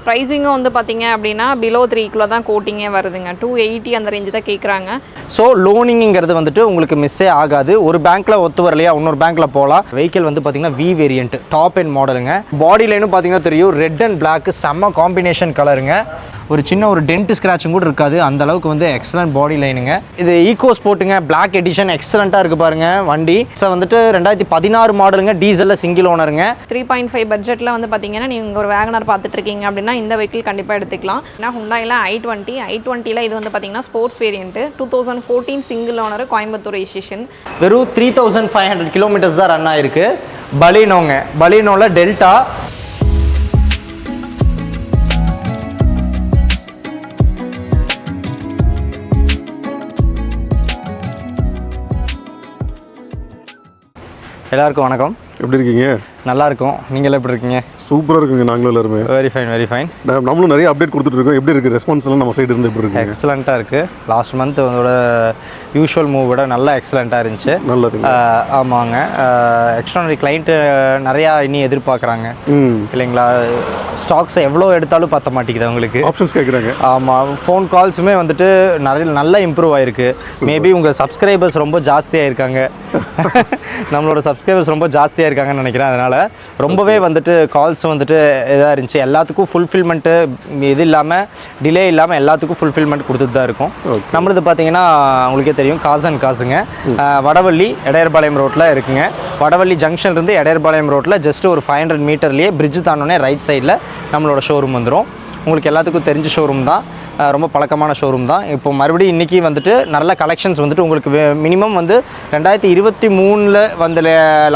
ப்ரைஸிங்கும் வந்து பார்த்தீங்க அப்படின்னா பிலோ 3 கிலோ தான் கோட்டிங்கே வருதுங்க. 280 அந்த ரேஞ்சு தான் கேட்குறாங்க. ஸோ லோனிங்கிறது வந்துட்டு உங்களுக்கு மிஸ்ஸே ஆகாது. ஒரு பேங்க்கில் ஒத்து வரலையா இன்னொரு பேங்க்கில் போகலாம். வெஹிக்கிள் வந்து பார்த்தீங்கன்னா வி வேரியன்ட் டாப் அண்ட் மாடலுங்க. பாடி லைனும் பார்த்தீங்கன்னா தெரியும், ரெட் அண்ட் பிளாக் செம்ம காம்பினேஷன் கலருங்க. ஒரு சின்ன ஒரு டென்ட் ஸ்க்ராட்சும் கூட இருக்காது, அந்த அளவுக்கு வந்து எக்ஸலண்ட் பாடி லைனுங்க. இது ஈகோ ஸ்போர்ட்டுங்க, பிளாக் எடிஷன் எக்ஸலண்ட்டாக இருக்குது பாருங்க வண்டி. ஸோ வந்துட்டு 2016 மாடலுங்க, டீசலில் சிங்கிள் ஓனருங்க. 3.5 பட்ஜெட்டில் வந்து பார்த்தீங்கன்னா நீங்கள் ஒரு வேகனர் பார்த்துட்டு இருக்கீங்க அப்படின்னா இந்த வெஹிக்கிள் கண்டிப்பாக எடுத்துக்கலாம். ஏன்னா ஹுண்டாயில் i20 இது வந்து பார்த்தீங்கன்னா sports variant 2014 single owner, Coimbatore registration. வெறும் 3500 கிலோமீட்டர்ஸ் தான் ரன் ஆயிருக்கு. பலினோங்க, பலினோவில் டெல்டா. எல்லாருக்கும் வணக்கம். எப்படி இருக்கீங்க? நல்லா இருக்கும். நீங்கள் எப்படி இருக்கீங்க? சூப்பராக இருக்குங்க. நாங்களும் எல்லாருமே வெரி ஃபைன். நம்மளும் நிறைய அப்டேட் கொடுத்துட்ருக்கோம். எப்படி இருக்குது ரெஸ்பான்ஸ் எல்லாம் நம்ம சைடு இருந்து எப்படி இருக்குது? எக்ஸலண்ட்டாக இருக்குது. லாஸ்ட் மந்த் அதோட யூஷுவல் மூவ் விட நல்லா எக்ஸலண்ட்டாக இருந்துச்சு. நல்லதுங்க. ஆமாங்க. எக்ஸ்ட்ரானரி கிளைண்ட்டு நிறையா இனி எதிர்பார்க்குறாங்க இல்லைங்களா? ஸ்டாக்ஸ் எவ்வளோ எடுத்தாலும் பற்ற மாட்டேங்குது அவங்களுக்கு. ஆப்ஷன்ஸ் கேட்குறாங்க. ஆமாம். ஃபோன் கால்ஸுமே வந்துட்டு நல்லா இம்ப்ரூவ் ஆகிருக்கு. மேபி உங்கள் சப்ஸ்கிரைபர்ஸ் ரொம்ப ஜாஸ்தியாக இருக்காங்க. நம்மளோட சப்ஸ்கிரைபர்ஸ் ரொம்ப ஜாஸ்தியாக இருக்காங்கன்னு நினைக்கிறேன். அதனால் ரொம்பவே வந்துட்டு கால்ஸ் வந்துட்டு இதாக இருந்துச்சு. எல்லாத்துக்கும் ஃபுல்ஃபில்மெண்ட்டு இது இல்லாமல் டிலே இல்லாமல் எல்லாத்துக்கும் ஃபுல்ஃபில்மெண்ட் கொடுத்துட்டு தான் இருக்கும். நம்மளது பார்த்தீங்கன்னா உங்களுக்கே தெரியும், காசுங்க. வடவள்ளி எடையர்பாளையம் ரோட்டில் இருக்குங்க. வடவள்ளி ஜங்ஷன்லேருந்து எடையர்பாளையம் ரோட்டில் ஜஸ்ட் ஒரு 500 மீட்டர்லேயே பிரிட்ஜ் தாண்டோடனே ரைட் சைடில் நம்மளோட ஷோரூம் வந்துடும். உங்களுக்கு எல்லாத்துக்கும் தெரிஞ்ச ஷோரூம் தான், ரொம்ப பழக்கமான ஷோரூம் தான். இப்போ மறுபடியும் இன்றைக்கி வந்துட்டு நல்ல கலெக்ஷன்ஸ் வந்துட்டு உங்களுக்கு மினிமம் வந்து 2023 வந்து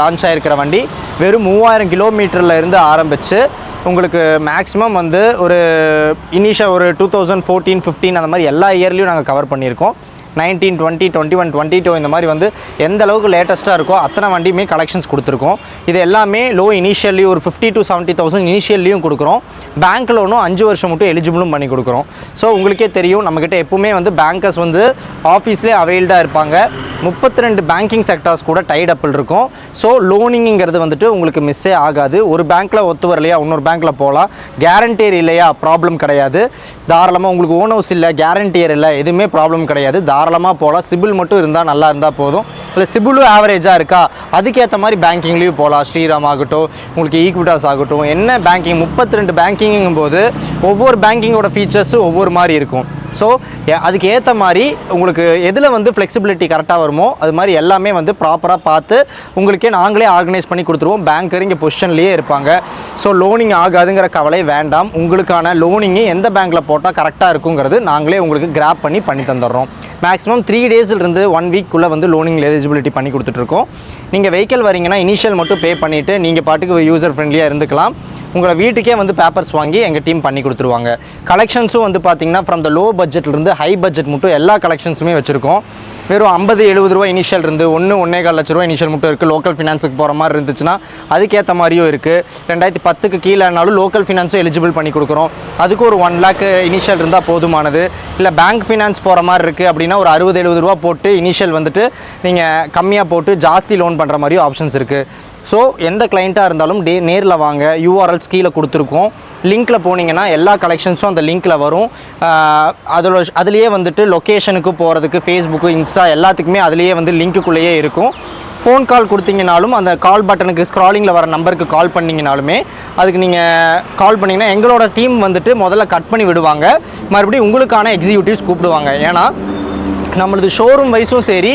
லான்ச் ஆகிருக்கிற வண்டி வெறும் 3000 கிலோமீட்டரில் இருந்து ஆரம்பித்து உங்களுக்கு மேக்ஸிமம் வந்து ஒரு இனிஷியல் ஒரு 2014, 15 அந்த மாதிரி எல்லா இயர்லேயும் நாங்கள் கவர் பண்ணியிருக்கோம். 19, 20, 21, 22 இந்த மாதிரி வந்து எந்த அளவுக்கு லேட்டஸ்ட்டாக இருக்கோ அத்தனை வண்டியுமே கலெக்ஷன்ஸ் கொடுத்துருக்கோம். இது எல்லாமே லோ இனிஷியல்லி ஒரு 50,000 to 70,000 இனிஷியல்லையும் கொடுக்குறோம். பேங்க் லோனும் 5 வருஷம் மட்டும் எலிஜிபிளும் பண்ணி கொடுக்குறோம். ஸோ உங்களுக்கே தெரியும், நம்மக்கிட்ட எப்பவுமே வந்து பேங்கர்ஸ் வந்து ஆஃபீஸ்லேயே அவைல்டாக இருப்பாங்க. 32 பேங்கிங் செக்டார்ஸ் கூட டைட் அப்பில் இருக்கும். ஸோ லோனிங்கிறது வந்துட்டு உங்களுக்கு மிஸ்ஸே ஆகாது. ஒரு பேங்க்கில் ஒத்து வரலையா இன்னொரு பேங்க்கில் போகலாம். கேரண்டியர் இல்லையா ப்ராப்ளம் கிடையாது. தாராளமாக உங்களுக்கு ஓன் ஹவுஸ் இல்லை, கேரண்டியர் இல்லை, எதுவுமே ப்ராப்ளம் கிடையாது. தாராளமாக போகலாம். சிபில் மட்டும் இருந்தால் நல்லா இருந்தால் போதும். இல்லை சிபிலும் ஆவரேஜாக இருக்கா அதுக்கேற்ற மாதிரி பேங்கிங்லேயும் போகலாம். ஸ்ரீராம் ஆகட்டும், உங்களுக்கு ஈக்விட்டாஸ் ஆகட்டும், என்ன பேங்கிங் 32 பேங்கிங்கும் போது ஒவ்வொரு பேங்கிங்கோட ஃபீச்சர்ஸும் ஒவ்வொரு மாதிரி இருக்கும். ஸோ அதுக்கு ஏற்ற மாதிரி உங்களுக்கு எதில் வந்து ஃப்ளெக்சிபிலிட்டி கரெக்டாக வருமோ அது மாதிரி எல்லாமே வந்து ப்ராப்பராக பார்த்து உங்களுக்கே நாங்களே ஆர்கனைஸ் பண்ணி கொடுத்துருவோம். பேங்கர் இங்கே பொசிஷன்லேயே இருப்பாங்க. ஸோ லோனிங் ஆகாதுங்கிற கவலை வேண்டாம். உங்களுக்கான லோனிங்கு எந்த பேங்க்கில் போட்டால் கரெக்டாக இருக்குங்கிறது நாங்களே உங்களுக்கு கிராப் பண்ணி தந்துடுறோம். மேக்ஸிமம் 3 டேஸ்லேருந்து 1 வீக்குள்ளே வந்து லோனிங் எலிஜிபிலிட்டி பண்ணி கொடுத்துட்ருக்கோம். நீங்கள் வெஹிக்கிள் வரீங்கன்னா இனிஷியல் மட்டும் பே பண்ணிவிட்டு நீங்கள் பாட்டுக்கு யூசர் ஃப்ரெண்ட்லியாக இருந்துக்கலாம். உங்களை வீட்டுக்கே வந்து பேப்பர்ஸ் வாங்கி எங்கள் டீம் பண்ணி கொடுத்துருவாங்க. கலெக்ஷன்ஸும் வந்து பார்த்தீங்கன்னா ஃப்ரம் த லோ பட்ஜெட்லேருந்து ஹை பட்ஜெட் மட்டும் எல்லா கலெக்ஷன்ஸுமே வச்சுருக்கோம். வெறும் 50-70 ரூபா இனிஷியல் இருந்து 1-1.25 லட்ச ரூபா இனிஷியல் மட்டும் இருக்குது. லோக்கல் ஃபினான்ஸுக்கு போகிற மாதிரி இருந்துச்சுன்னா அதுக்கேற்ற மாதிரியும் இருக்குது. 2010க்கு கீழேனாலும் லோக்கல் ஃபினான்ஸும் எலிஜிபிள் பண்ணி கொடுக்குறோம். அதுக்கு ஒரு 1 lakh இனிஷியல் இருந்தால் போதுமானது. இல்லை பேங்க் ஃபினான்ஸ் போகிற மாதிரி இருக்குது அப்படின்னா ஒரு 60-70 ரூபா போட்டு இனிஷியல் வந்துட்டு நீங்கள் கம்மியாக போட்டு ஜாஸ்தி லோன் பண்ணுற மாதிரியும் ஆப்ஷன்ஸ் இருக்குது. ஸோ எந்த கிளைண்ட்டாக இருந்தாலும் நேரில் வாங்க. யூஆர்எல்ஸ் கீழே கொடுத்துருக்கோம். லிங்க்கில் போனீங்கன்னா எல்லா கலெக்ஷன்ஸும் அந்த லிங்க்கில் வரும். அதுலேயே வந்துட்டு லொக்கேஷனுக்கு போகிறதுக்கு ஃபேஸ்புக்கு, இன்ஸ்டா எல்லாத்துக்குமே அதுலேயே வந்து லிங்க்குள்ளேயே இருக்கும். ஃபோன் கால் கொடுத்தீங்கனாலும் அந்த கால் பட்டனுக்கு ஸ்க்ராலிங்கில் வர நம்பருக்கு கால் பண்ணிங்கனாலுமே அதுக்கு நீங்கள் கால் பண்ணிங்கன்னா எங்களோட டீம் வந்துட்டு முதல்ல கட் பண்ணி விடுவாங்க. மறுபடியும் உங்களுக்கான எக்ஸிக்யூட்டிவ்ஸ் கூப்பிடுவாங்க. ஏன்னா நம்மளது ஷோரூம் வைஸும் சரி,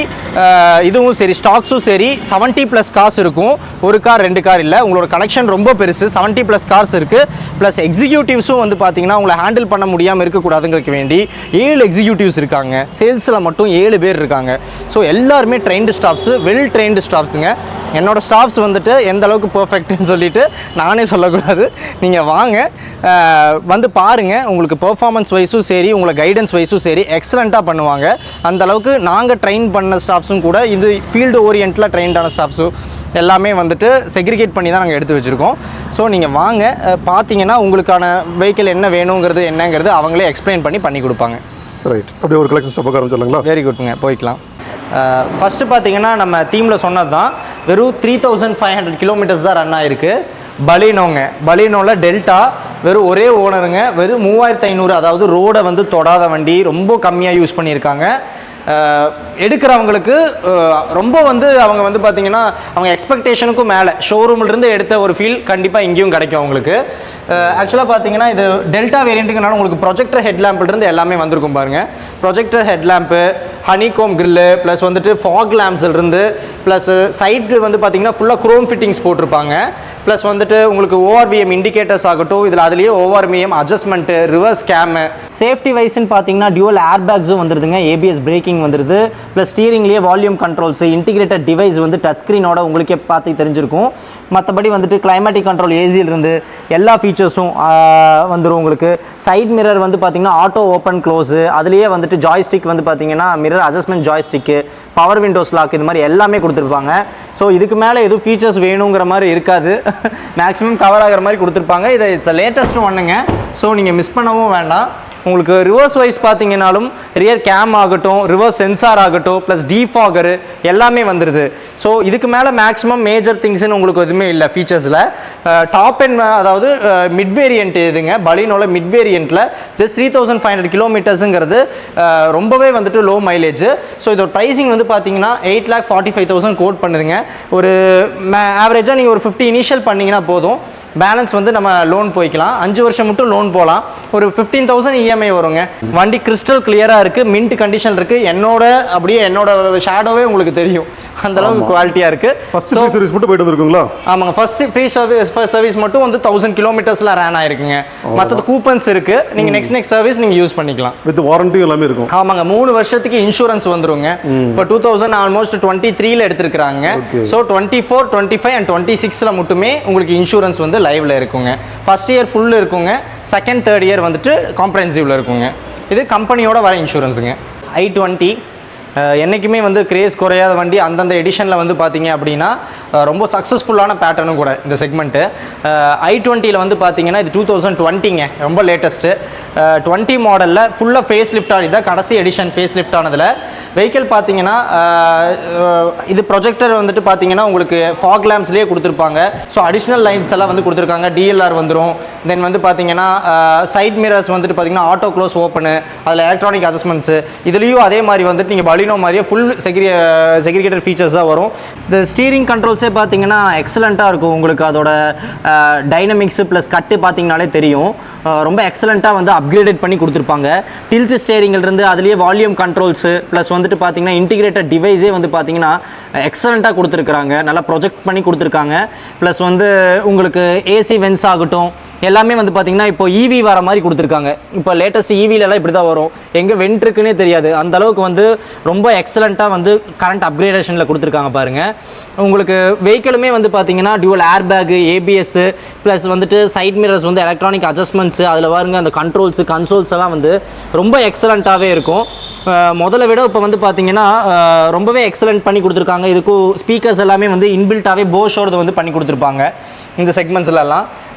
இதுவும் சரி, ஸ்டாக்ஸும் சரி 70+ கார்ஸ் இருக்கும். ஒரு கார் 2 கார் இல்லை. உங்களோட கலெக்ஷன் ரொம்ப பெருசு. 70+ கார்ஸ் இருக்குது. ப்ளஸ் எக்ஸிக்யூட்டிவ்ஸும் வந்து பார்த்தீங்கன்னா உங்களை ஹேண்டில் பண்ண முடியாமல் இருக்கக்கூடாதுங்கிறதுக்கு வேண்டி 7 எக்ஸிக்யூட்டிவ்ஸ் இருக்காங்க. சேல்ஸில் மட்டும் 7 பேர் இருக்காங்க. ஸோ எல்லாருமே ட்ரெயின்டு ஸ்டாஃப்ஸு, வெல் ட்ரெயின்டு ஸ்டாஃப்ஸுங்க. என்னோடய ஸ்டாஃப்ஸ் வந்துட்டு எந்த அளவுக்கு பர்ஃபெக்ட்னு சொல்லிட்டு நானே சொல்லக்கூடாது. நீங்கள் வாங்க, வந்து பாருங்கள். உங்களுக்கு பெர்ஃபார்மன்ஸ் வைஸும் சரி, உங்களை கைடன்ஸ் வைஸும் சரி எக்ஸலண்ட்டாக பண்ணுவாங்க. அந்த அளவுக்கு நாங்கள் ட்ரெயின் பண்ண ஸ்டாஃப்ஸும் கூட இது ஃபீல்டு ஓரியன்ட்டில் ட்ரெயின்டான ஸ்டாஃப்ஸும் எல்லாமே வந்துட்டு செக்ரிகேட் பண்ணி தான் நாங்கள் எடுத்து வச்சுருக்கோம். ஸோ நீங்கள் வாங்க, பார்த்தீங்கன்னா உங்களுக்கான வெஹிக்கிள் என்ன வேணுங்கிறது என்னங்கிறது அவங்களே எக்ஸ்பிளைன் பண்ணி கொடுப்பாங்க. ரைட். அப்படியே ஒரு கலெக்ஷன்ஸ் பார்க்க ஆரம்பிச்சிடலாங்களா? வெரி குட்ங்க, போய்க்கலாம். ஃபஸ்ட்டு பார்த்தீங்கன்னா நம்ம தீமில் சொன்னது தான் வெறும் 3500 கிலோமீட்டர்ஸ் தான் ரன் ஆகிருக்கு. பலினோங்க, பலினோவில் டெல்டா வெறும் ஒரே ஓனருங்க, வெறும் 3500, அதாவது ரோடை வந்து தொடாத வண்டி, ரொம்ப கம்மியாக யூஸ் பண்ணியிருக்காங்க. எடுக்கிறவங்களுக்கு ரொம்ப வந்து அவங்க வந்து பார்த்தீங்கன்னா அவங்க எக்ஸ்பெக்டேஷனுக்கும் மேலே ஷோரூம்லேருந்து எடுத்த ஒரு ஃபீல் கண்டிப்பாக இங்கேயும் கிடைக்கும் அவங்களுக்கு. ஆக்சுவலாக பார்த்தீங்கன்னா இது டெல்டா வேரியண்ட்டுக்குனால உங்களுக்கு ப்ரொஜெக்டர் ஹெட்லாம்ப்லேருந்து எல்லாமே வந்திருக்கும் பாருங்கள். ப்ரொஜெக்டர் ஹெட்லாம்ப்பு, ஹனிகோம் கிரில்லு, ப்ளஸ் வந்துட்டு ஃபாக் லேம்ப்ஸ்லேருந்து, ப்ளஸ் சைடு வந்து பார்த்தீங்கன்னா ஃபுல்லாக குரோம் ஃபிட்டிங்ஸ் போட்டிருப்பாங்க. ப்ளஸ் வந்துட்டு உங்களுக்கு ஓஆர்விஎம் இண்டிகேட்டர்ஸ் ஆகட்டும், இதில் அதுலேயே ORVM adjustment, reverse cam, safety வைஸ்ன்னு பார்த்தீங்கன்னா டியூவல் ஏர் பேக்ஸும் வந்துருதுங்க, ஏபிஎஸ் பிரேக்கிங் வந்துருது, ப்ளஸ் ஸ்டீரிங்லேயே வால்யூம் கண்ட்ரோல்ஸ், இன்டிகிரேட்டட் டிவைஸ் வந்து டச் ஸ்க்ரீனோட உங்களுக்கே பார்த்து தெரிஞ்சிருக்கும். மற்றபடி வந்துட்டு கிளைமேட்டிக் கண்ட்ரோல் ஏசியிலிருந்து எல்லா ஃபீச்சர்ஸும் வந்துடும் உங்களுக்கு. சைட் மிரர் வந்து பார்த்தீங்கன்னா ஆட்டோ ஓப்பன் க்ளோஸு, அதுலேயே வந்துட்டு ஜாய்ஸ்டிக் வந்து பார்த்தீங்கன்னா mirror adjustment joystick, power windows lock, இது மாதிரி எல்லாமே கொடுத்துருப்பாங்க. ஸோ இதுக்கு மேலே எதுவும் ஃபீச்சர்ஸ் வேணுங்கிற மாதிரி இருக்காது, மேக்ஸிமம் கவர் ஆகிற மாதிரி கொடுத்துருப்பாங்க. இது இட்ஸ் லேட்டஸ்ட் ஒன்றுங்க, ஸோ நீங்கள் மிஸ் பண்ணவும் வேண்டாம். உங்களுக்கு ரிவர்ஸ் வைஸ் பார்த்தீங்கன்னாலும் ரியர் கேம் ஆகட்டும், ரிவர்ஸ் சென்சார் ஆகட்டும், ப்ளஸ் டீஃபாகரு எல்லாமே வந்துடுது. ஸோ இதுக்கு மேலே மேக்ஸிமம் மேஜர் திங்ஸ்ன்னு உங்களுக்கு எதுவுமே இல்லை ஃபீச்சர்ஸில். டாப் அண்ட் அதாவது மிட் வேரியன்ட் இதுங்க, பலினோல மிட் வேரியண்ட்டில் ஜஸ்ட் 3500 கிலோமீட்டர்ஸுங்கிறது ரொம்பவே வந்துட்டு லோ மைலேஜ். ஸோ இதோட ப்ரைஸிங் வந்து பார்த்தீங்கன்னா 8,45,000 கோட் பண்ணுதுங்க. ஒரு ஆவரேஜாக நீங்கள் ஒரு 50 இனிஷியல் பண்ணிங்கன்னா போதும், பேலன்ஸ் வந்து நம்ம லோன் போய்க்கலாம். 5 வருஷம் மட்டும் லோன் போகலாம். ஒரு 15,000 இஎம்ஐ வருங்க. வண்டி கிறிஸ்டல் கிளியராக இருக்குது, மின்ட் கண்டிஷன் இருக்குது. என்னோட ஷேடோவே உங்களுக்கு தெரியும், அந்த அளவுக்கு குவாலிட்டியாக இருக்குது. ஃபர்ஸ்ட் ஃப்ரீ சர்வீஸ் மட்டும் போயிட்டு வந்துருக்குங்களா? ஆமாங்க, ஃபர்ஸ்ட் ஃப்ரீ சர்வீஸ் மட்டும் வந்து 1000 கிலோமீட்டர்ஸில் ரன் ஆயிருக்குங்க. மற்றது கூப்பன்ஸ் இருக்குது, நீங்கள் நெக்ஸ்ட் சர்வீஸ் நீங்கள் யூஸ் பண்ணிக்கலாம். வித் வாரண்டி எல்லாமே இருக்கும். ஆமாங்க, 3 வருஷத்துக்கு இன்சூரன்ஸ் வந்துருங்க. இப்போ 2000 ஆல்மோஸ்ட் 23ல எடுத்திருக்காங்க. ஸோ 24, 25 அண்ட் 26ல மட்டுமே உங்களுக்கு இன்சூரன்ஸ் வந்து லைவ்ல இருக்குங்க. ஃபர்ஸ்ட் இயர் ஃபுல் இருக்குங்க, செகண்ட் தேர்ட் இயர் வந்துட்டு காம்ப்ரஹென்சிவ்ல இருக்குங்க. இது கம்பெனியோட வர இன்சூரன்ஸுங்க. i20 என்றைக்குமே வந்து கிரேஸ் குறையாத வண்டி. அந்தந்த எடிஷனில் வந்து பார்த்தீங்க அப்படின்னா ரொம்ப சக்ஸஸ்ஃபுல்லான பேட்டர்னும் கூட இந்த செக்மெண்ட்டு. i20யில் வந்து பார்த்தீங்கன்னா இது 2020ங்க, ரொம்ப லேட்டஸ்ட்டு 20 மாடலில் ஃபுல்லாக ஃபேஸ் லிஃப்ட் ஆனது, இதான் கடைசி எடிஷன் ஃபேஸ் லிஃப்ட் ஆனதில். வெஹிக்கிள் பார்த்தீங்கன்னா இது ப்ரொஜெக்டர் வந்துட்டு பார்த்தீங்கன்னா உங்களுக்கு ஃபாக் லேம்ப்ஸ்லேயே கொடுத்துருப்பாங்க. ஸோ அடிஷ்னல் லைன்ஸ் எல்லாம் வந்து கொடுத்துருக்காங்க, டிஎல்ஆர் வந்துடும். தென் வந்து பார்த்தீங்கன்னா சைட் மிரர்ஸ் வந்துட்டு பார்த்தீங்கன்னா ஆட்டோ க்ளோஸ் ஓப்பனு, அதில் எலக்ட்ரானிக் அட்ஜஸ்ட்மெண்ட்ஸு, இதுலேயும் அதே மாதிரி வந்துட்டு நீங்கள் பலினோ மாதிரியே ஃபுல் செக்ரிகேட்டட் ஃபீச்சர்ஸ் தான் வரும். இந்த ஸ்டீரிங் கண்ட்ரோல்ஸே பார்த்தீங்கன்னா எக்ஸலண்ட்டாக இருக்கும் உங்களுக்கு. அதோட டைனமிக்ஸு ப்ளஸ் கட்டு பார்த்தீங்கனாலே தெரியும், ரொம்ப எக்ஸலண்ட்டாக வந்து அப்கிரேடட் பண்ணி கொடுத்துருப்பாங்க. டில்ட் ஸ்டேரிங்கிலிருந்து அதுலேயே வால்யூம் கண்ட்ரோல்ஸு ப்ளஸ் வந்துட்டு பார்த்தீங்கன்னா இன்டிகிரேட்டட் டிவைஸே வந்து பார்த்தீங்கன்னா எக்ஸலண்ட்டாக கொடுத்துருக்குறாங்க, நல்லா ப்ரொஜெக்ட் பண்ணி கொடுத்துருக்காங்க. ப்ளஸ் வந்து உங்களுக்கு ஏசி வென்ஸ் ஆகட்டும் எல்லாமே வந்து பார்த்தீங்கன்னா இப்போ ஈவி வர மாதிரி கொடுத்துருக்காங்க. இப்போ லேட்டஸ்ட் ஈவிலெல்லாம் இப்படி தான் வரும், எங்கே வெண்ட் இருக்குன்னே தெரியாது, அந்த அளவுக்கு வந்து ரொம்ப எக்ஸலண்ட்டாக வந்து கரண்ட் அப்கிரேடேஷனில் கொடுத்துருக்காங்க பாருங்கள். உங்களுக்கு வெஹிக்கிளுமே வந்து பார்த்தீங்கன்னா dual air bag, ABS plus வந்துட்டு சைட் மிரர்ஸ் வந்து எலக்ட்ரானிக் அட்ஜஸ்ட்மெண்ட்ஸு, அதில் பாருங்க அந்த கண்ட்ரோல்ஸு கன்சோல்ஸ் எல்லாம் வந்து ரொம்ப எக்ஸலண்ட்டாகவே இருக்கும். முதல்ல விட இப்போ வந்து பார்த்தீங்கன்னா ரொம்பவே எக்ஸலண்ட் பண்ணி கொடுத்துருக்காங்க. இதுக்கும் ஸ்பீக்கர்ஸ் எல்லாமே வந்து இன்பில்ட்டாகவே போஷோடது வந்து பண்ணி கொடுத்துருப்பாங்க இந்த செக்மெண்ட்ஸ்லாம்.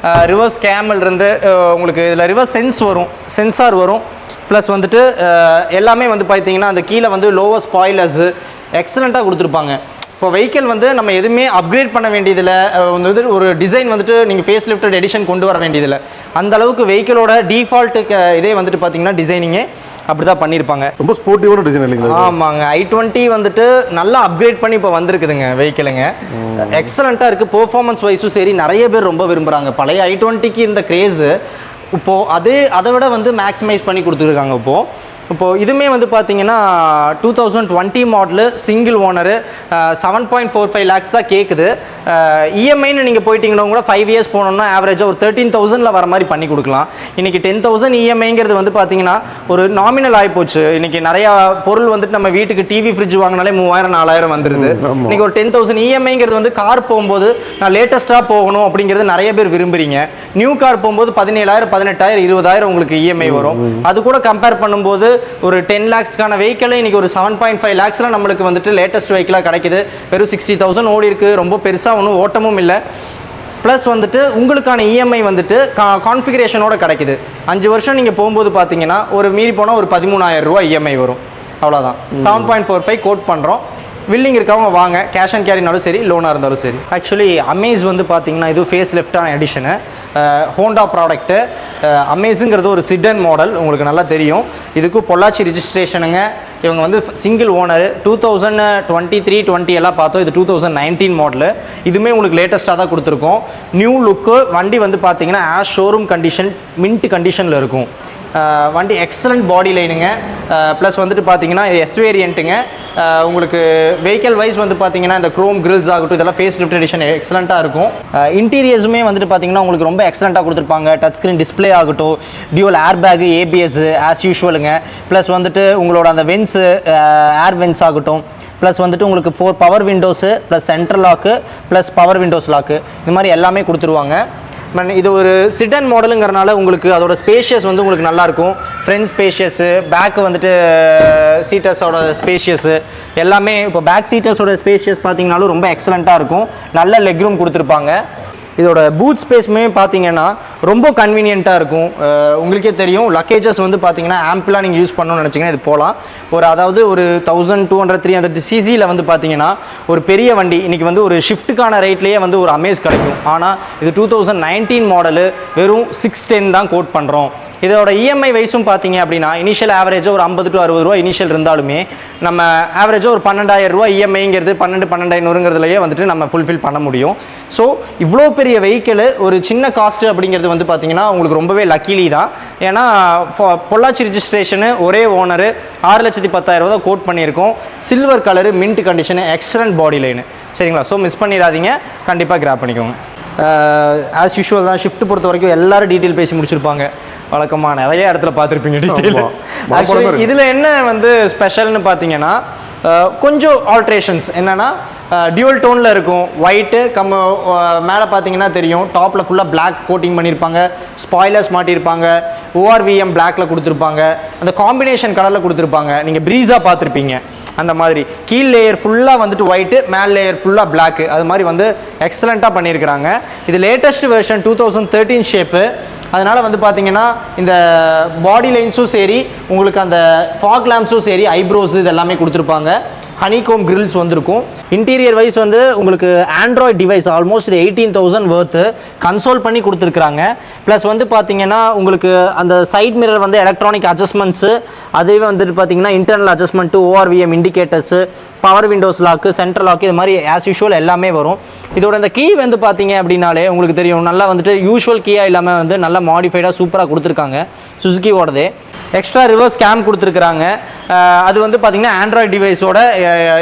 ரிவர்ஸ் கேமல்லேருந்து உங்களுக்கு இதில் ரிவர்ஸ் சென்சார் வரும். ப்ளஸ் வந்துட்டு எல்லாமே வந்து பார்த்தீங்கன்னா அந்த கீழே வந்து லோவர் ஸ்பாய்லர்ஸு எக்ஸலண்ட்டாக கொடுத்துருப்பாங்க. இப்போ வெஹிக்கிள் வந்து நம்ம எதுவுமே அப்கிரேட் பண்ண வேண்டியதில்லை, வந்து ஒரு டிசைன் வந்துட்டு நீங்கள் ஃபேஸ் லிஃப்டட் எடிஷன் கொண்டு வர வேண்டியதில்லை. அந்த அளவுக்கு வெஹிக்கிளோட டிஃபால்ட்டு இதே வந்துட்டு பார்த்தீங்கன்னா டிசைனிங்கே அப்படி தான் பண்ணியிருப்பாங்க. ரொம்ப ஸ்போர்ட்டிவான டிசைன் இல்லைங்களா? ஆமாங்க, i20 வந்துட்டு நல்லா அப்கிரேட் பண்ணி இப்போ வந்திருக்குதுங்க வெஹிக்கிளுங்க. எக்ஸலண்ட்டாக இருக்குது, பெர்ஃபார்மன்ஸ் வைஸும் சரி நிறைய பேர் ரொம்ப விரும்புகிறாங்க. பழைய i20க்கு இந்த கிரேஸு இப்போது அதை விட வந்து மேக்ஸிமைஸ் பண்ணி கொடுத்துருக்காங்க. இப்போது இதுவுமே வந்து பார்த்தீங்கன்னா 2020 மாடலு, சிங்கிள் ஓனரு, 7.45 lakhs தான் கேட்குது. இஎம்ஐன்னு நீங்கள் போயிட்டீங்கன்னா கூட 5 years போனோம்னா ஆவரேஜாக ஒரு 13,000ல் வர மாதிரி பண்ணி கொடுக்கலாம். இன்றைக்கி 10,000 இஎம்ஐங்கிறது வந்து பார்த்தீங்கன்னா ஒரு நாமினல் ஆகிப்போச்சு. இன்றைக்கி நிறையா பொருள் வந்துட்டு நம்ம வீட்டுக்கு டிவி ஃப்ரிட்ஜ் வாங்கினாலே 3000 4000 வந்துடுது. இன்றைக்கி ஒரு 10,000 இஎம்ஐங்கிறது வந்து கார் போகும்போது நான் லேட்டஸ்ட்டாக போகணும் அப்படிங்கிறது நிறைய பேர் விரும்புகிறீங்க. நியூ கார் போகும்போது 17,000 18,000 20,000 உங்களுக்கு இஎம்ஐ வரும். அது கூட கம்பேர் பண்ணும்போது ஒரு 10 lakhsக்கான வெஹிக்கிள் இன்னைக்கு ஒரு 7.5 lakhsல நம்மளுக்கு வந்துட்டு லேட்டஸ்ட் வெஹிக்கிளாக கிடைக்குது. வெறும் 60,000 ஓடி இருக்கு, ரொம்ப பெருசாக ஒன்றும் ஓட்டமும் இல்லை. ப்ளஸ் வந்துட்டு உங்களுக்கான இஎம்ஐ வந்துட்டு கான்ஃபிகரேஷனோட கிடைக்குது. 5 வருஷம் நீங்கள் போகும்போது பார்த்தீங்கன்னா ஒரு மீறி போனால் ஒரு 13,000 ரூபா இஎம்ஐ வரும், அவ்வளோதான். 7.45 கோட் பண்ணுறோம். வில்லிங் இருக்கவங்க வாங்க, கேஷ் அண்ட் கேரினாலும் சரி, லோனாக இருந்தாலும் சரி. ஆக்சுவலி அமேஸ் வந்து பார்த்தீங்கன்னா இது ஃபேஸ் லிஃப்டான எடிஷனு, ஹோண்டா ப்ராடக்ட்டு. அமேஸுங்கிறது ஒரு சிடன் மாடல், உங்களுக்கு நல்லா தெரியும். இதுக்கு பொள்ளாச்சி ரிஜிஸ்ட்ரேஷனுங்க. இவங்க வந்து சிங்கிள் ஓனர். 2023-20 எல்லாம் பார்த்தோம். இது 2019 மாடலு. இதுவுமே உங்களுக்கு லேட்டஸ்ட்டாக தான் கொடுத்துருக்கோம். நியூ லுக்கு. வண்டி வந்து பார்த்தீங்கன்னா ஆஸ் ஷோரூம் கண்டிஷன், மின்ட் கண்டிஷனில் இருக்கும். வண்டி எக்ஸலண்ட் பாடி லைனுங்க. ப்ளஸ் வந்துட்டு பார்த்தீங்கன்னா இது எஸ் வேரியண்ட்டுங்க. உங்களுக்கு வெஹிக்கல் வைஸ் வந்து பார்த்தீங்கன்னா இந்த க்ரோம் கிரில்ஸ் ஆகட்டும், இதெல்லாம் ஃபேஸ் லிஃப்ட் எடிஷன் எக்ஸலண்ட்டாக இருக்கும். இன்டீரியர்ஸுமே வந்துட்டு பார்த்தீங்கன்னா உங்களுக்கு ரொம்ப எக்ஸலண்ட்டாக கொடுத்துருப்பாங்க. டச் ஸ்க்ரீன் டிஸ்பிளே ஆகட்டும், dual air bag, ABS as யூஷுவலுங்க. ப்ளஸ் வந்துட்டு உங்களோட அந்த வென்ஸு, ஏர் வென்ஸ் ஆகட்டும், ப்ளஸ் வந்துட்டு உங்களுக்கு 4 power windows, plus central lock, plus power windows lock, இது மாதிரி எல்லாமே கொடுத்துருவாங்க. இது ஒரு சிடன் மாடலுங்கிறனால உங்களுக்கு அதோட ஸ்பேஷியஸ் வந்து உங்களுக்கு நல்லாயிருக்கும். ஃப்ரண்ட் ஸ்பேஷியஸு, பேக்கு வந்துட்டு சீட்டர்ஸோட ஸ்பேஷியஸு எல்லாமே. இப்போ பேக் சீட்டர்ஸோட ஸ்பேஷியஸ் பார்த்தீங்கன்னாலும் ரொம்ப எக்ஸலண்ட்டாக இருக்கும். நல்ல லெக் ரூம் கொடுத்துருப்பாங்க. இதோட பூட் ஸ்பேஸுமே பார்த்தீங்கன்னா ரொம்ப கன்வீனியண்ட்டாக இருக்கும். உங்களுக்கே தெரியும், லக்கேஜஸ் வந்து பார்த்தீங்கன்னா ஆம்பிளாக நீங்கள் யூஸ் பண்ணணும்னு நினச்சிங்கன்னா இது போகலாம். அதாவது ஒரு 1200-300 சிசியில் வந்து பார்த்தீங்கன்னா ஒரு பெரிய வண்டி இன்றைக்கி வந்து ஒரு ஷிஃப்ட்டுக்கான ரேட்லேயே வந்து ஒரு அமேஸ் கிடைக்கும். ஆனால் இது 2019 மாடலு, வெறும் 610 தான் கோட் பண்ணுறோம். இதோட இஎம்ஐ வைஸும் பார்த்தீங்க அப்படின்னா இனிஷியல் ஆவரேஜாக ஒரு 50 to 60 ரூபா இனிஷியல் இருந்தாலுமே நம்ம ஆவரேஜாக ஒரு 12,000 ரூபா இஎம்ஐங்கிறது 12,500ங்கிறதுலையே வந்துட்டு நம்ம ஃபுல்ஃபில் பண்ண முடியும். ஸோ இவ்வளோ பெரிய வெஹிக்கிள் ஒரு சின்ன காஸ்ட்டு அப்படிங்கிறது வந்து பார்த்தீங்கன்னா உங்களுக்கு ரொம்பவே லக்கிலி தான். ஏன்னா பொள்ளாச்சி ரிஜிஸ்ட்ரேஷனு, ஒரே ஓனரு, 6,10,000 தான் கோட் பண்ணியிருக்கோம். Silver colour, mint condition, excellent body line. சரிங்களா? ஸோ மிஸ் பண்ணிடாதீங்க, கண்டிப்பாக கிராப் பண்ணிக்கோங்க. ஆஸ் யூஷுவல் தான். ஷிஃப்ட் பொறுத்த வரைக்கும் எல்லாரும் டீட்டெயில் பேசி முடிச்சிருப்பாங்க. வழக்கமாக நிறைய இடத்துல பார்த்துருப்பீங்க டீட்டெயில். ஆக்சுவலி இதில் என்ன வந்து ஸ்பெஷல்னு பார்த்தீங்கன்னா கொஞ்சம் ஆல்ட்ரேஷன்ஸ் என்னென்னா டியூவல் டோனில் இருக்கும். ஒயிட்டு மேலே பார்த்தீங்கன்னா தெரியும், டாப்பில் ஃபுல்லாக பிளாக் கோட்டிங் பண்ணியிருப்பாங்க. ஸ்பாய்லர்ஸ் மாட்டியிருப்பாங்க. ஓஆர்விஎம் பிளாக்கில் கொடுத்துருப்பாங்க. அந்த காம்பினேஷன் கலரில் கொடுத்துருப்பாங்க. நீங்கள் ப்ரீஸாக பார்த்துருப்பீங்க. அந்த மாதிரி கீழ் லேயர் ஃபுல்லாக வந்துட்டு ஒயிட்டு, மேல் லேயர் ஃபுல்லாக பிளாக்கு, அது மாதிரி வந்து எக்ஸலண்ட்டாக பண்ணியிருக்கிறாங்க. இது லேட்டஸ்ட் வெர்ஷன் 2013 ஷேப்பு. அதனால் வந்து பார்த்தீங்கன்னா இந்த பாடி லைன்ஸும் சரி, உங்களுக்கு அந்த ஃபாக் லேம்ப்ஸும் சரி, ஐப்ரோஸ் இது எல்லாமே கொடுத்துருப்பாங்க. ஹனிகோம் கிரில்ஸ் வந்திருக்கும். இன்டீரியர் வைஸ் வந்து உங்களுக்கு android device almost 18,000 worth console பண்ணி கொடுத்துருக்குறாங்க. ப்ளஸ் வந்து பார்த்தீங்கன்னா உங்களுக்கு அந்த சைட் மிரர் வந்து எலக்ட்ரானிக் அட்ஜஸ்ட்மெண்ட்ஸு, அதுவே வந்துட்டு பார்த்தீங்கன்னா internal adjustment, ORVM indicators, power windows lock, central lock, இது மாதிரி ஆஸ் யூஷுவல் எல்லாமே வரும். இதோட இந்த கீ வந்து பார்த்தீங்க அப்படின்னாலே உங்களுக்கு தெரியும், நல்லா வந்துட்டு யூஷுவல் கீயாக இல்லாமல் வந்து நல்லா மாடிஃபைடாக சூப்பராக கொடுத்துருக்காங்க. சுசுகியோடதே எக்ஸ்ட்ரா ரிவர்ஸ் கேம் கொடுத்துருக்குறாங்க. அது வந்து பார்த்தீங்கன்னா ஆண்ட்ராய்ட் டிவைஸோட